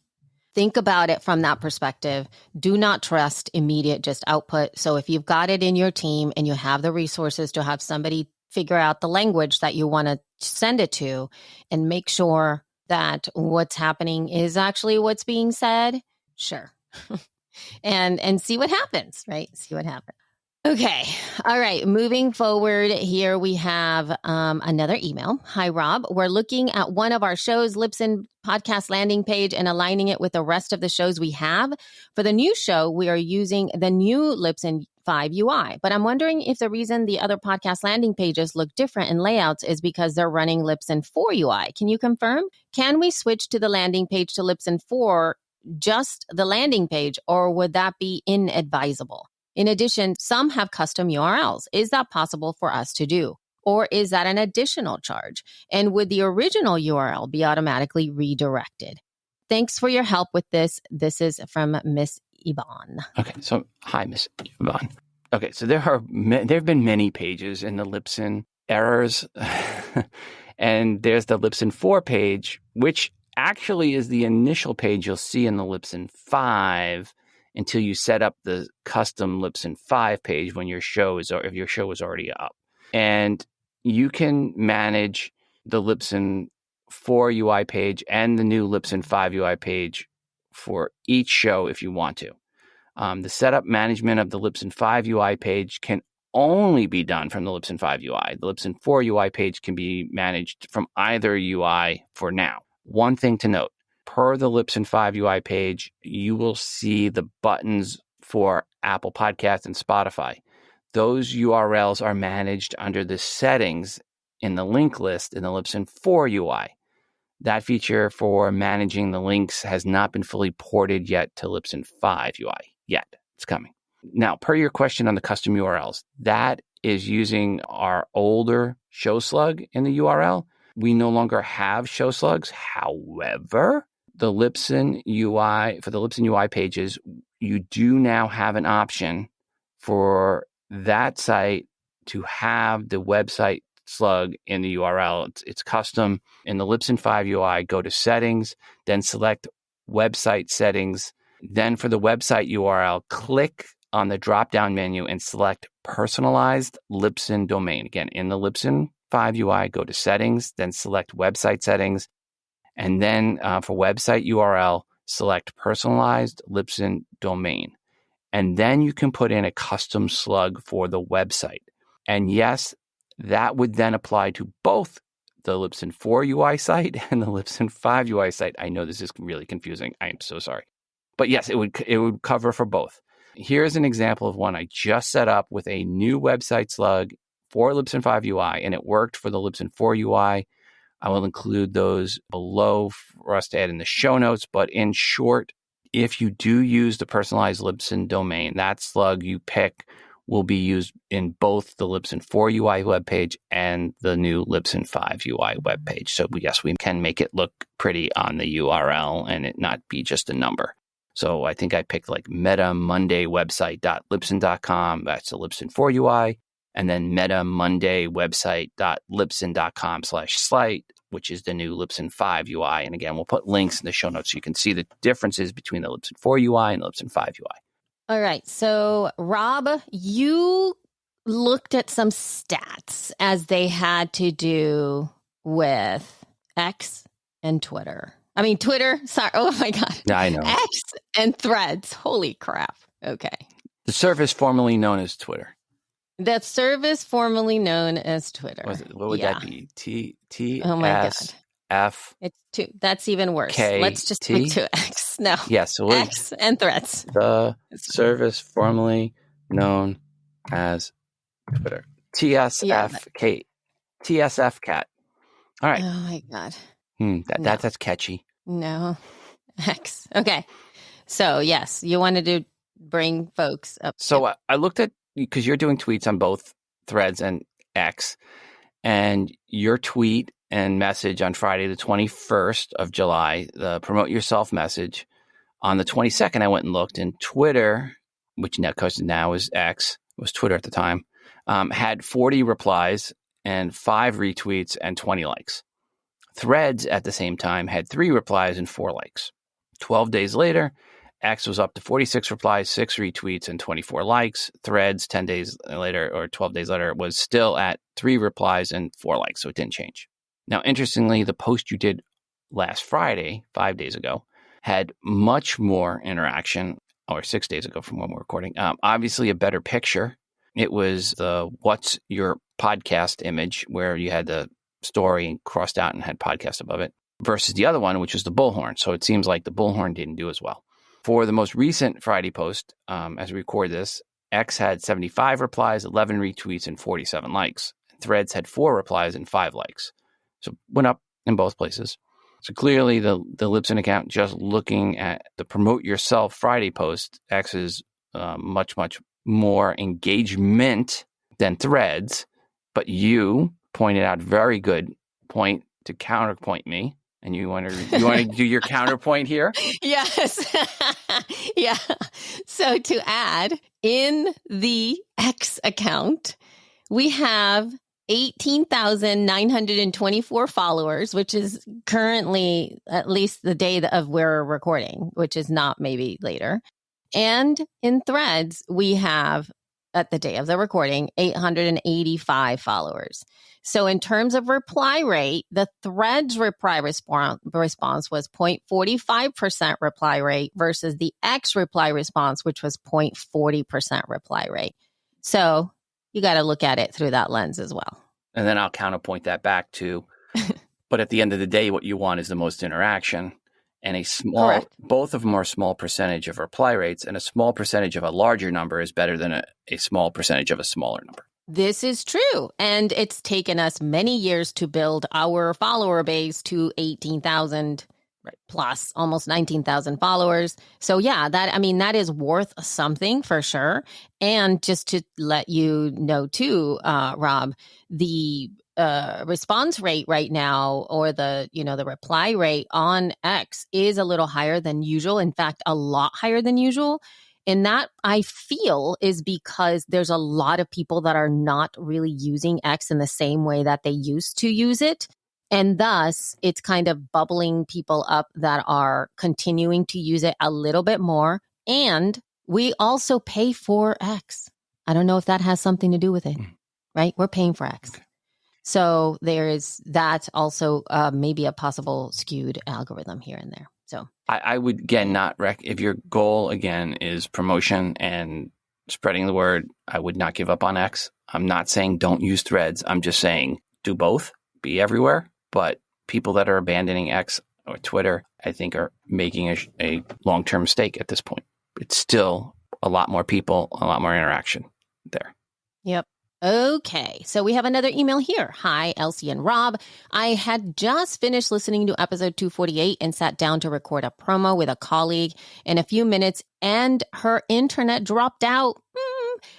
S2: Think about it from that perspective. Do not trust immediate just output. So if you've got it in your team and you have the resources to have somebody figure out the language that you want to send it to and make sure that what's happening is actually what's being said, sure. and see what happens, right? See what happens. Okay. All right. Moving forward here, we have another email. Hi, Rob. We're looking at one of our shows, Libsyn podcast landing page, and aligning it with the rest of the shows we have. For the new show, we are using the new Libsyn 5 UI. But I'm wondering if the reason the other podcast landing pages look different in layouts is because they're running Libsyn 4 UI. Can you confirm? Can we switch to the landing page to Libsyn 4, just the landing page, or would that be inadvisable? In addition, some have custom URLs. Is that possible for us to do? Or is that an additional charge? And would the original URL be automatically redirected? Thanks for your help with this. This is from Miss Yvonne.
S5: Okay, so hi, Miss Yvonne. Okay, so there have been many pages in the Libsyn errors. And there's the Libsyn 4 page, which actually is the initial page you'll see in the Libsyn 5 until you set up the custom Libsyn 5 page when your show is already up. And you can manage the Libsyn 4 UI page and the new Libsyn 5 UI page for each show if you want to. The setup management of the Libsyn 5 UI page can only be done from the Libsyn 5 UI. The Libsyn 4 UI page can be managed from either UI for now. One thing to note, per the Libsyn 5 UI page, you will see the buttons for Apple Podcasts and Spotify. Those URLs are managed under the settings in the link list in the Libsyn 4 UI. That feature for managing the links has not been fully ported yet to Libsyn 5 UI yet. It's coming. Now, per your question on the custom URLs, that is using our older show slug in the URL. We no longer have show slugs. However, the Libsyn UI, for the Libsyn UI pages, you do now have an option for that site to have the website slug in the URL. It's custom. In the Libsyn 5 UI, go to settings, then select website settings. Then for the website URL, click on the drop-down menu and select personalized Libsyn domain. Again, in the Libsyn 5 UI, go to settings, then select website settings. And then for website URL, select personalized Libsyn domain. And then you can put in a custom slug for the website. And yes, that would then apply to both the Libsyn 4 UI site and the Libsyn 5 UI site. I know this is really confusing. I am so sorry. But yes, it would cover for both. Here's an example of one I just set up with a new website slug for Libsyn 5 UI, and it worked for the Libsyn 4 UI. I will include those below for us to add in the show notes. But in short, if you do use the personalized Libsyn domain, that slug you pick will be used in both the Libsyn 4 UI webpage and the new Libsyn 5 UI webpage. So yes, we can make it look pretty on the URL and it not be just a number. So I think I picked like metamondaywebsite.libsyn.com. That's the Libsyn 4 UI. And then metamondaywebsite.libsyn.com/site, which is the new Libsyn 5 UI. And again, we'll put links in the show notes so you can see the differences between the Libsyn 4 UI and the Libsyn 5 UI.
S2: All right. So, Rob, you looked at some stats as they had to do with X and Twitter. I mean, Twitter. Sorry. Oh, my God.
S5: Yeah, I know.
S2: X and Threads. Holy crap. Okay.
S5: The service formerly known as Twitter.
S2: That service formerly known as Twitter.
S5: What would that be? TSF.
S2: Oh, my God. It's two. That's even worse. Let's just stick to X. No.
S5: Yes. So
S2: X and Threads.
S5: The service formerly known as Twitter. TSF cat. All right.
S2: Oh my God.
S5: That's catchy.
S2: No. X. Okay. So yes, you wanted to bring folks up.
S5: So I looked at, because you're doing tweets on both Threads and X, and your tweet and message on Friday, the 21st of July, the promote yourself message. On the 22nd, I went and looked, and Twitter, which now is X, was Twitter at the time, had 40 replies and 5 retweets and 20 likes. Threads at the same time had 3 replies and 4 likes. 12 days later, X was up to 46 replies, 6 retweets, and 24 likes. Threads 10 days later or 12 days later was still at 3 replies and 4 likes, so it didn't change. Now, interestingly, the post you did last Friday, 5 days ago, had much more interaction, or 6 days ago from when we're recording. Obviously, a better picture. It was the What's Your Podcast image, where you had the story crossed out and had podcast above it, versus the other one, which was the bullhorn. So it seems like the bullhorn didn't do as well. For the most recent Friday post, as we record this, X had 75 replies, 11 retweets, and 47 likes. Threads had 4 replies and 5 likes. So went up in both places. So clearly the Libsyn account, just looking at the Promote Yourself Friday post, X is much, much more engagement than Threads. But you pointed out very good point to counterpoint me. And you want to do your counterpoint here?
S2: Yes. Yeah. So to add, in the X account, we have 18,924 followers, which is currently at least the day of we're recording, which is not maybe later. And in Threads, we have, at the day of the recording, 885 followers. So in terms of reply rate, the Threads reply response was 0.45% reply rate versus the X reply response, which was 0.40% reply rate. So you got to look at it through that lens as well.
S5: And then I'll counterpoint that back to, but at the end of the day, what you want is the most interaction. And both of them are a small percentage of reply rates, and a small percentage of a larger number is better than a small percentage of a smaller number.
S2: This is true. And it's taken us many years to build our follower base to 18,000 Right. Plus almost 19,000 followers. So yeah, that is worth something for sure. And just to let you know too, Rob, the response rate right now, or the reply rate on X is a little higher than usual. In fact, a lot higher than usual. And that, I feel, is because there's a lot of people that are not really using X in the same way that they used to use it. And thus, it's kind of bubbling people up that are continuing to use it a little bit more. And we also pay for X. I don't know if that has something to do with it, right? We're paying for X. Okay. So there is that also, maybe a possible skewed algorithm here and there. So
S5: I would, again, if your goal, again, is promotion and spreading the word, I would not give up on X. I'm not saying don't use Threads. I'm just saying do both, be everywhere. But people that are abandoning X or Twitter, I think, are making a long-term mistake at this point. It's still a lot more people, a lot more interaction there.
S2: Yep. Okay, so we have another email here. Hi, Elsie and Rob. I had just finished listening to episode 248 and sat down to record a promo with a colleague in a few minutes, and her internet dropped out.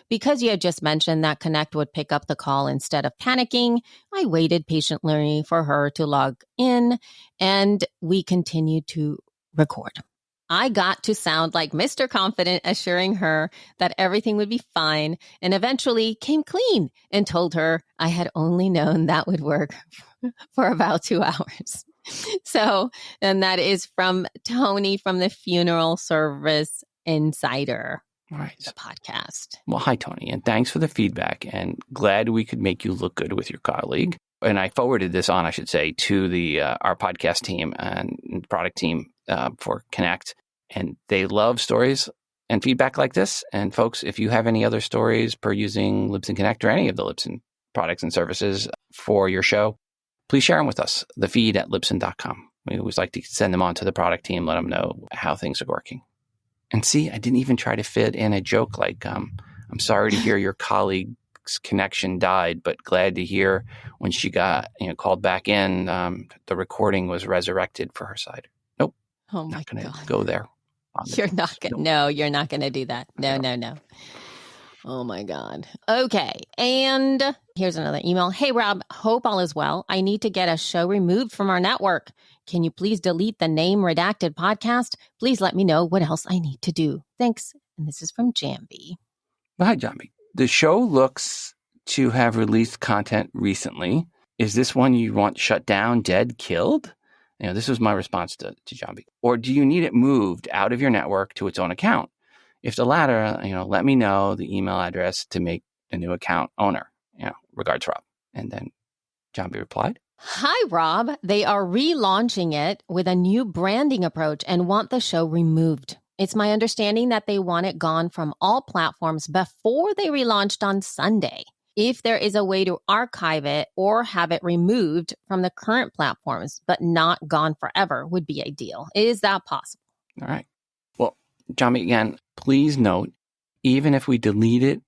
S2: Because you had just mentioned that Connect would pick up the call instead of panicking, I waited patiently for her to log in, and we continued to record. I got to sound like Mr. Confident, assuring her that everything would be fine, and eventually came clean and told her I had only known that would work for about 2 hours. So, and that is from Tony from the Funeral Service Insider.
S5: Right.
S2: The podcast.
S5: Well, hi, Tony, and thanks for the feedback, and glad we could make you look good with your colleague. And I forwarded this on, I should say, to the our podcast team and product team for Connect, and they love stories and feedback like this. And folks, if you have any other stories per using Libsyn Connect or any of the Libsyn products and services for your show, please share them with us. The feed at Libsyn.com. We always like to send them on to the product team, let them know how things are working. And see, I didn't even try to fit in a joke like, I'm sorry to hear your colleague's connection died, but glad to hear when she got called back in, the recording was resurrected for her side. Nope.
S2: Oh my
S5: not gonna
S2: God.
S5: go there.
S2: You're not going to. No, you're not going to do that. No. Oh my God. Okay. And here's another email. Hey, Rob, hope all is well. I need to get a show removed from our network. Can you please delete the name Redacted Podcast? Please let me know what else I need to do. Thanks. And this is from Jambi.
S5: Hi, Jambi. The show looks to have released content recently. Is this one you want shut down, dead, killed? This was my response to Jambi. Or do you need it moved out of your network to its own account? If the latter, let me know the email address to make a new account owner. Regards, Rob. And then Jambi replied,
S2: Hi, Rob. They are relaunching it with a new branding approach and want the show removed. It's my understanding that they want it gone from all platforms before they relaunched on Sunday. If there is a way to archive it or have it removed from the current platforms, but not gone forever, would be ideal. Is that possible?
S5: All right. Well, Jambi, again, please note, even if we delete it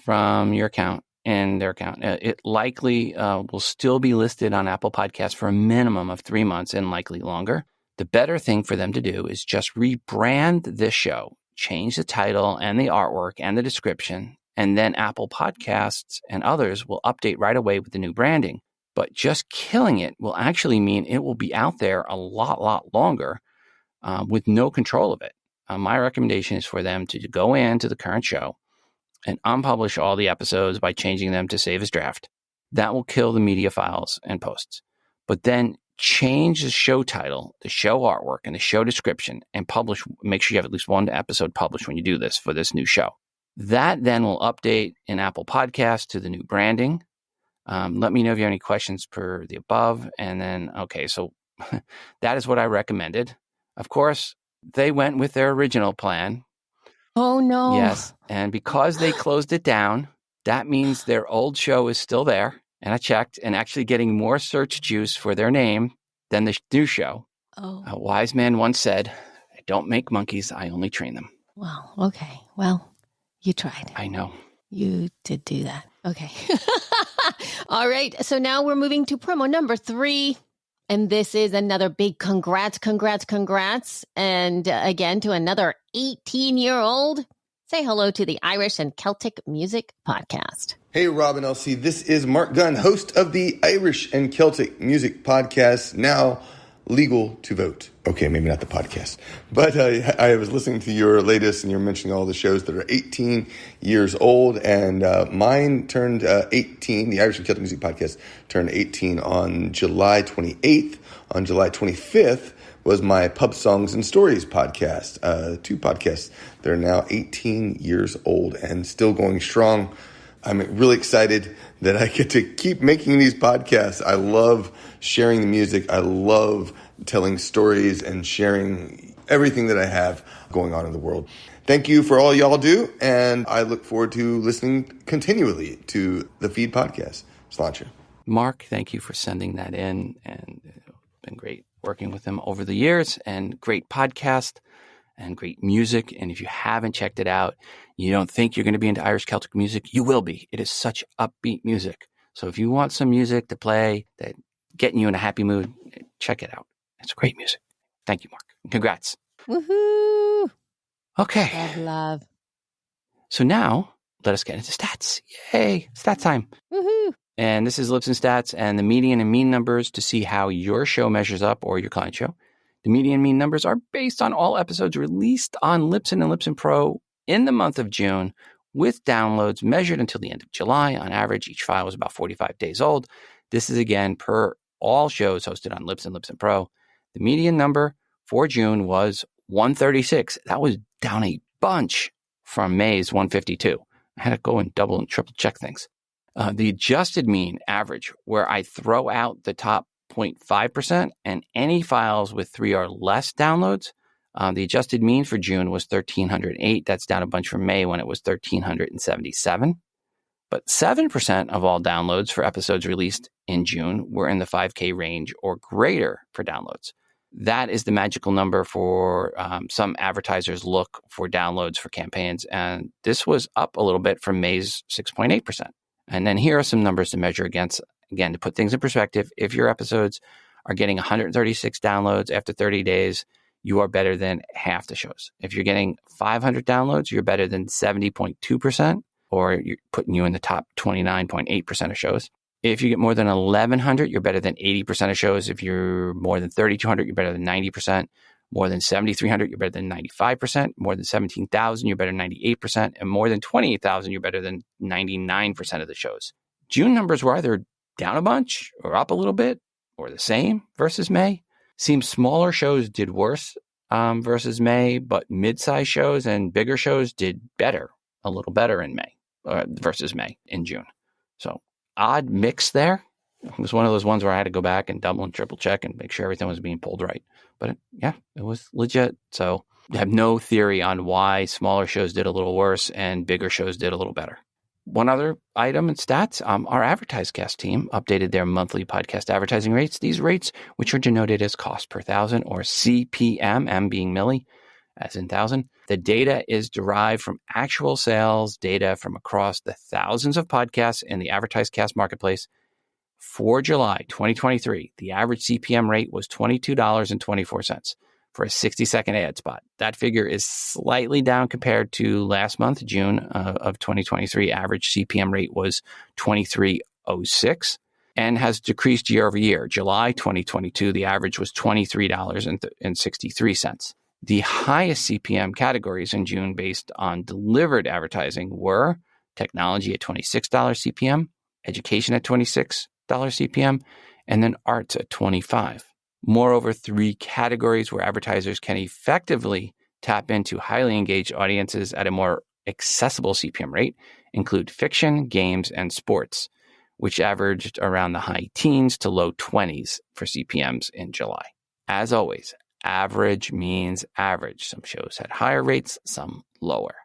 S5: from your account and their account, it likely will still be listed on Apple Podcasts for a minimum of 3 months and likely longer. The better thing for them to do is just rebrand this show, change the title and the artwork and the description, and then Apple Podcasts and others will update right away with the new branding. But just killing it will actually mean it will be out there a lot longer with no control of it. My recommendation is for them to go into the current show and unpublish all the episodes by changing them to save as draft. That will kill the media files and posts. But then change the show title, the show artwork, and the show description, and publish. Make sure you have at least one episode published when you do this for this new show. That then will update in Apple Podcasts to the new branding. Let me know if you have any questions per the above. And then, okay, so that is what I recommended. Of course, they went with their original plan.
S2: Oh, no.
S5: Yes. And because they closed it down, that means their old show is still there. And I checked, and actually getting more search juice for their name than the new show.
S2: Oh.
S5: A wise man once said, I don't make monkeys, I only train them.
S2: Wow. Okay. Well, you tried.
S5: I know.
S2: You did do that. Okay. All right. So now we're moving to promo number 3. And this is another big congrats. And again, to another 18-year-old. Say hello to the Irish and Celtic Music Podcast.
S7: Hey, Rob and Elsie. This is Mark Gunn, host of the Irish and Celtic Music Podcast, now legal to vote. Okay, maybe not the podcast. But I was listening to your latest, and you're mentioning all the shows that are 18 years old. And mine turned 18. The Irish and Celtic Music Podcast turned 18 on July 28th. On July 25th was my Pub Songs and Stories podcast. 2 podcasts. They're now 18 years old and still going strong. I'm really excited that I get to keep making these podcasts. I love sharing the music. I love telling stories and sharing everything that I have going on in the world. Thank you for all y'all do, and I look forward to listening continually to the Feed podcast. Sláinte.
S5: Mark, thank you for sending that in, and it's been great working with him over the years, and great podcast and great music. And if you haven't checked it out, you don't think you're going to be into Irish Celtic music, you will be. It is such upbeat music. So if you want some music to play that getting you in a happy mood, check it out. It's great music. Thank you, Mark. Congrats.
S2: Woohoo!
S5: Okay.
S2: Love.
S5: So now let us get into stats. Yay. Stats time.
S2: Woohoo!
S5: And this is Libsyn Stats and the median and mean numbers to see how your show measures up, or your client show. The median and mean numbers are based on all episodes released on Libsyn and Libsyn Pro in the month of June, with downloads measured until the end of July. On average, each file was about 45 days old. This is again per all shows hosted on Libsyn, Libsyn Pro. The median number for June was 136. That was down a bunch from May's 152. I had to go and double and triple check things. The adjusted mean average, where I throw out the top 0.5% and any files with 3 or less downloads, the adjusted mean for June was 1,308. That's down a bunch from May when it was 1,377. But 7% of all downloads for episodes released in June were in the 5K range or greater for downloads. That is the magical number for some advertisers look for downloads for campaigns. And this was up a little bit from May's 6.8%. And then here are some numbers to measure against. Again, to put things in perspective, if your episodes are getting 136 downloads after 30 days, you are better than half the shows. If you're getting 500 downloads, you're better than 70.2%, or you're putting you in the top 29.8% of shows. If you get more than 1,100, you're better than 80% of shows. If you're more than 3,200, you're better than 90%. More than 7,300, you're better than 95%. More than 17,000, you're better than 98%. And more than 28,000, you're better than 99% of the shows. June numbers were either down a bunch or up a little bit or the same versus May. Seems smaller shows did worse versus May, but mid-sized shows and bigger shows did better, a little better in May versus May in June. So odd mix there. It was one of those ones where I had to go back and double and triple check and make sure everything was being pulled right. But it was legit. So I have no theory on why smaller shows did a little worse and bigger shows did a little better. One other item in stats, our AdvertiseCast team updated their monthly podcast advertising rates. These rates, which are denoted as cost per thousand, or CPM, M being milli, as in thousand. The data is derived from actual sales data from across the thousands of podcasts in the AdvertiseCast marketplace. For July 2023, the average CPM rate was $22.24 for a 60-second ad spot. That figure is slightly down compared to last month, June of 2023. Average CPM rate was $23.06 and has decreased year over year. July 2022, the average was $23.63. The highest CPM categories in June based on delivered advertising were technology at $26 CPM, education at $26 CPM, and then arts at $25. Moreover, 3 categories where advertisers can effectively tap into highly engaged audiences at a more accessible CPM rate include fiction, games, and sports, which averaged around the high teens to low 20s for CPMs in July. As always, average means average. Some shows had higher rates, some lower.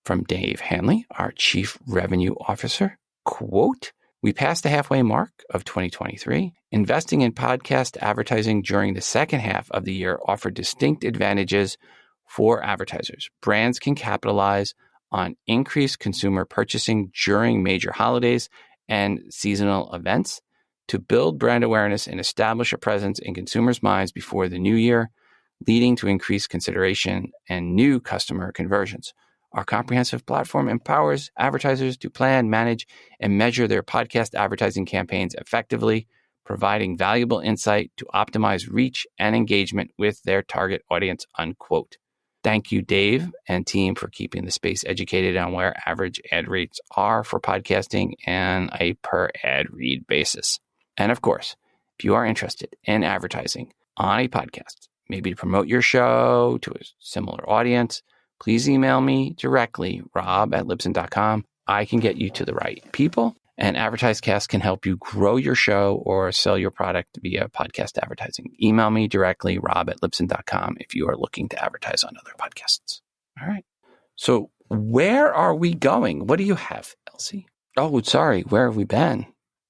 S5: From Dave Hanley, our Chief Revenue Officer, quote, "We passed the halfway mark of 2023. Investing in podcast advertising during the second half of the year offered distinct advantages for advertisers. Brands can capitalize on increased consumer purchasing during major holidays and seasonal events. to build brand awareness and establish a presence in consumers' minds before the new year, leading to increased consideration and new customer conversions. Our comprehensive platform empowers advertisers to plan, manage, and measure their podcast advertising campaigns effectively, providing valuable insight to optimize reach and engagement with their target audience, unquote. Thank you, Dave and team, for keeping the space educated on where average ad rates are for podcasting and a per ad read basis. And of course, if you are interested in advertising on a podcast, maybe to promote your show to a similar audience, please email me directly, rob@libsyn.com. I can get you to the right people, and AdvertiseCast can help you grow your show or sell your product via podcast advertising. Email me directly, rob@libsyn.com, if you are looking to advertise on other podcasts. All right. So where are we going? What do you have, Elsie? Oh, sorry. Where have we been?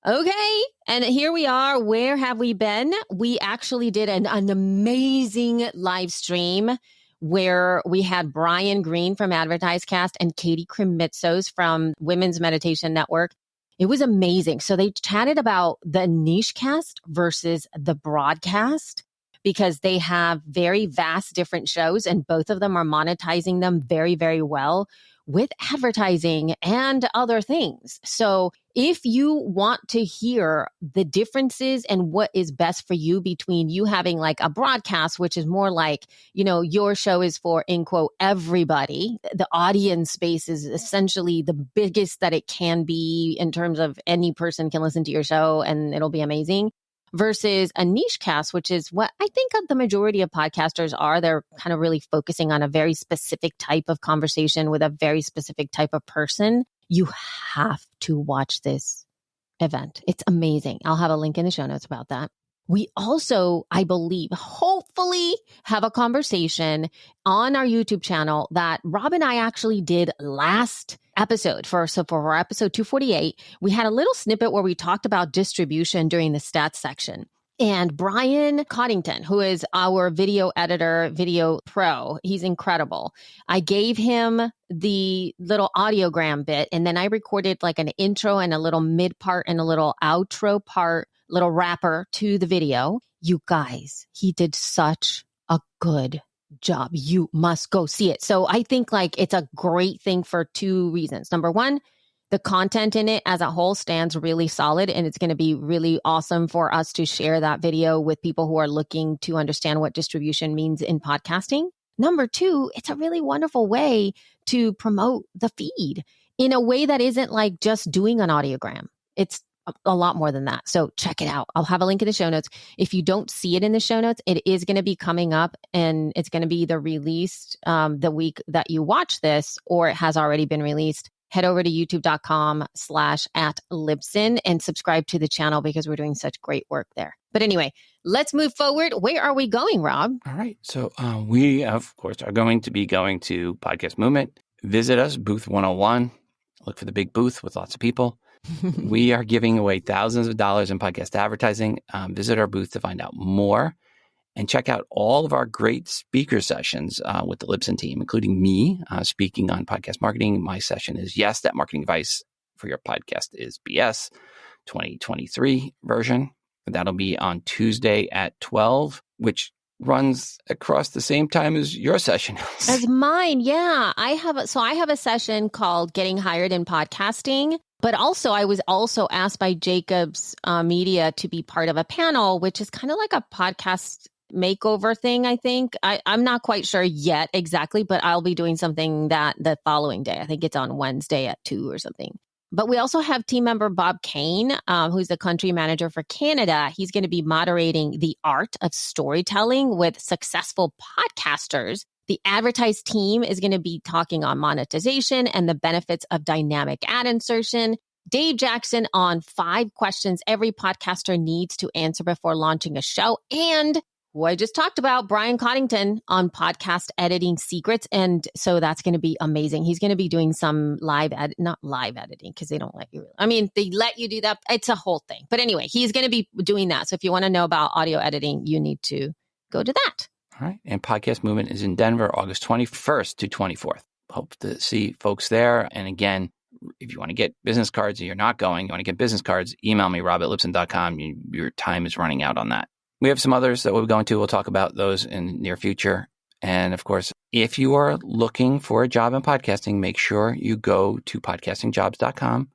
S2: Okay. And here we are. Where have we been? We actually did an amazing live stream where we had Brian Green from AdvertiseCast and Katie Kremitzos from Women's Meditation Network. It was amazing. So they chatted about the niche cast versus the broadcast because they have very vast different shows and both of them are monetizing them very, very well with advertising and other things. So if you want to hear the differences and what is best for you between you having like a broadcast, which is more like, you know, your show is for, in quote, everybody. The audience space is essentially the biggest that it can be in terms of any person can listen to your show and it'll be amazing. Versus a niche cast, which is what I think the majority of podcasters are. They're kind of really focusing on a very specific type of conversation with a very specific type of person. You have to watch this event. It's amazing. I'll have a link in the show notes about that. We also, I believe, hopefully have a conversation on our YouTube channel that Rob and I actually did last episode. For our episode 248, we had a little snippet where we talked about distribution during the stats section. And Brian Coddington, who is our video editor, video pro, he's incredible. I gave him the little audiogram bit, and then I recorded like an intro and a little mid part and a little outro part, little wrapper to the video. You guys, he did such a good job. You must go see it. So I think like it's a great thing for two reasons. Number one, the content in it as a whole stands really solid, and it's going to be really awesome for us to share that video with people who are looking to understand what distribution means in podcasting. Number two, it's a really wonderful way to promote the feed in a way that isn't like just doing an audiogram. It's a lot more than that. So check it out. I'll have a link in the show notes. If you don't see it in the show notes, it is going to be coming up and it's going to be either released the week that you watch this or it has already been released. Head over to youtube.com/@Libsyn and subscribe to the channel because we're doing such great work there. But anyway, let's move forward. Where are we going, Rob?
S5: All right. So we, of course, are going to be going to Podcast Movement. Visit us, booth 101. Look for the big booth with lots of people. We are giving away thousands of dollars in podcast advertising. Visit our booth to find out more and check out all of our great speaker sessions with the Libsyn team, including me speaking on podcast marketing. My session is Yes, That Marketing Advice for Your Podcast is BS 2023 version. That'll be on Tuesday at 12, which runs across the same time as your session.
S2: As mine, yeah. I have a session called Getting Hired in Podcasting. But also, I was also asked by Jacobs Media to be part of a panel, which is kind of like a podcast makeover thing, I think. I'm not quite sure yet exactly, but I'll be doing something that the following day. I think it's on Wednesday at 2 or something. But we also have team member Bob Kane, who's the country manager for Canada. He's going to be moderating the art of storytelling with successful podcasters. The Advertise team is going to be talking on monetization and the benefits of dynamic ad insertion. Dave Jackson on 5 questions every podcaster needs to answer before launching a show. And who I just talked about, Brian Coddington on podcast editing secrets. And so that's going to be amazing. He's going to be doing some not live editing because they don't let you. I mean, they let you do that. It's a whole thing. But anyway, he's going to be doing that. So if you want to know about audio editing, you need to go to that.
S5: All right. And Podcast Movement is in Denver, August 21st to 24th. Hope to see folks there. And again, if you want to get business cards or you're not going, you want to get business cards, email me, rob@libsyn.com. Your time is running out on that. We have some others that we'll go into. We'll talk about those in the near future. And of course, if you are looking for a job in podcasting, make sure you go to podcastingjobs.com.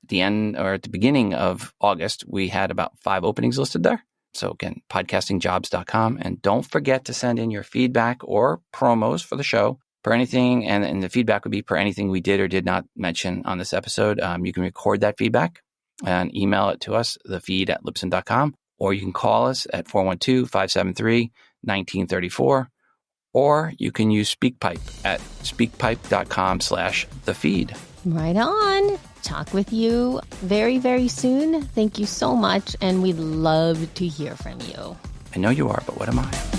S5: At the end or at the beginning of August, we had about 5 openings listed there. So again, podcastingjobs.com. And don't forget to send in your feedback or promos for the show for anything. And the feedback would be for anything we did or did not mention on this episode. You can record that feedback and email it to us, thefeed@libsyn.com. Or you can call us at 412-573-1934. Or you can use SpeakPipe at speakpipe.com/thefeed.
S2: Right on. Talk with you very, very soon. Thank you so much. And we'd love to hear from you.
S5: I know you are, but what am I?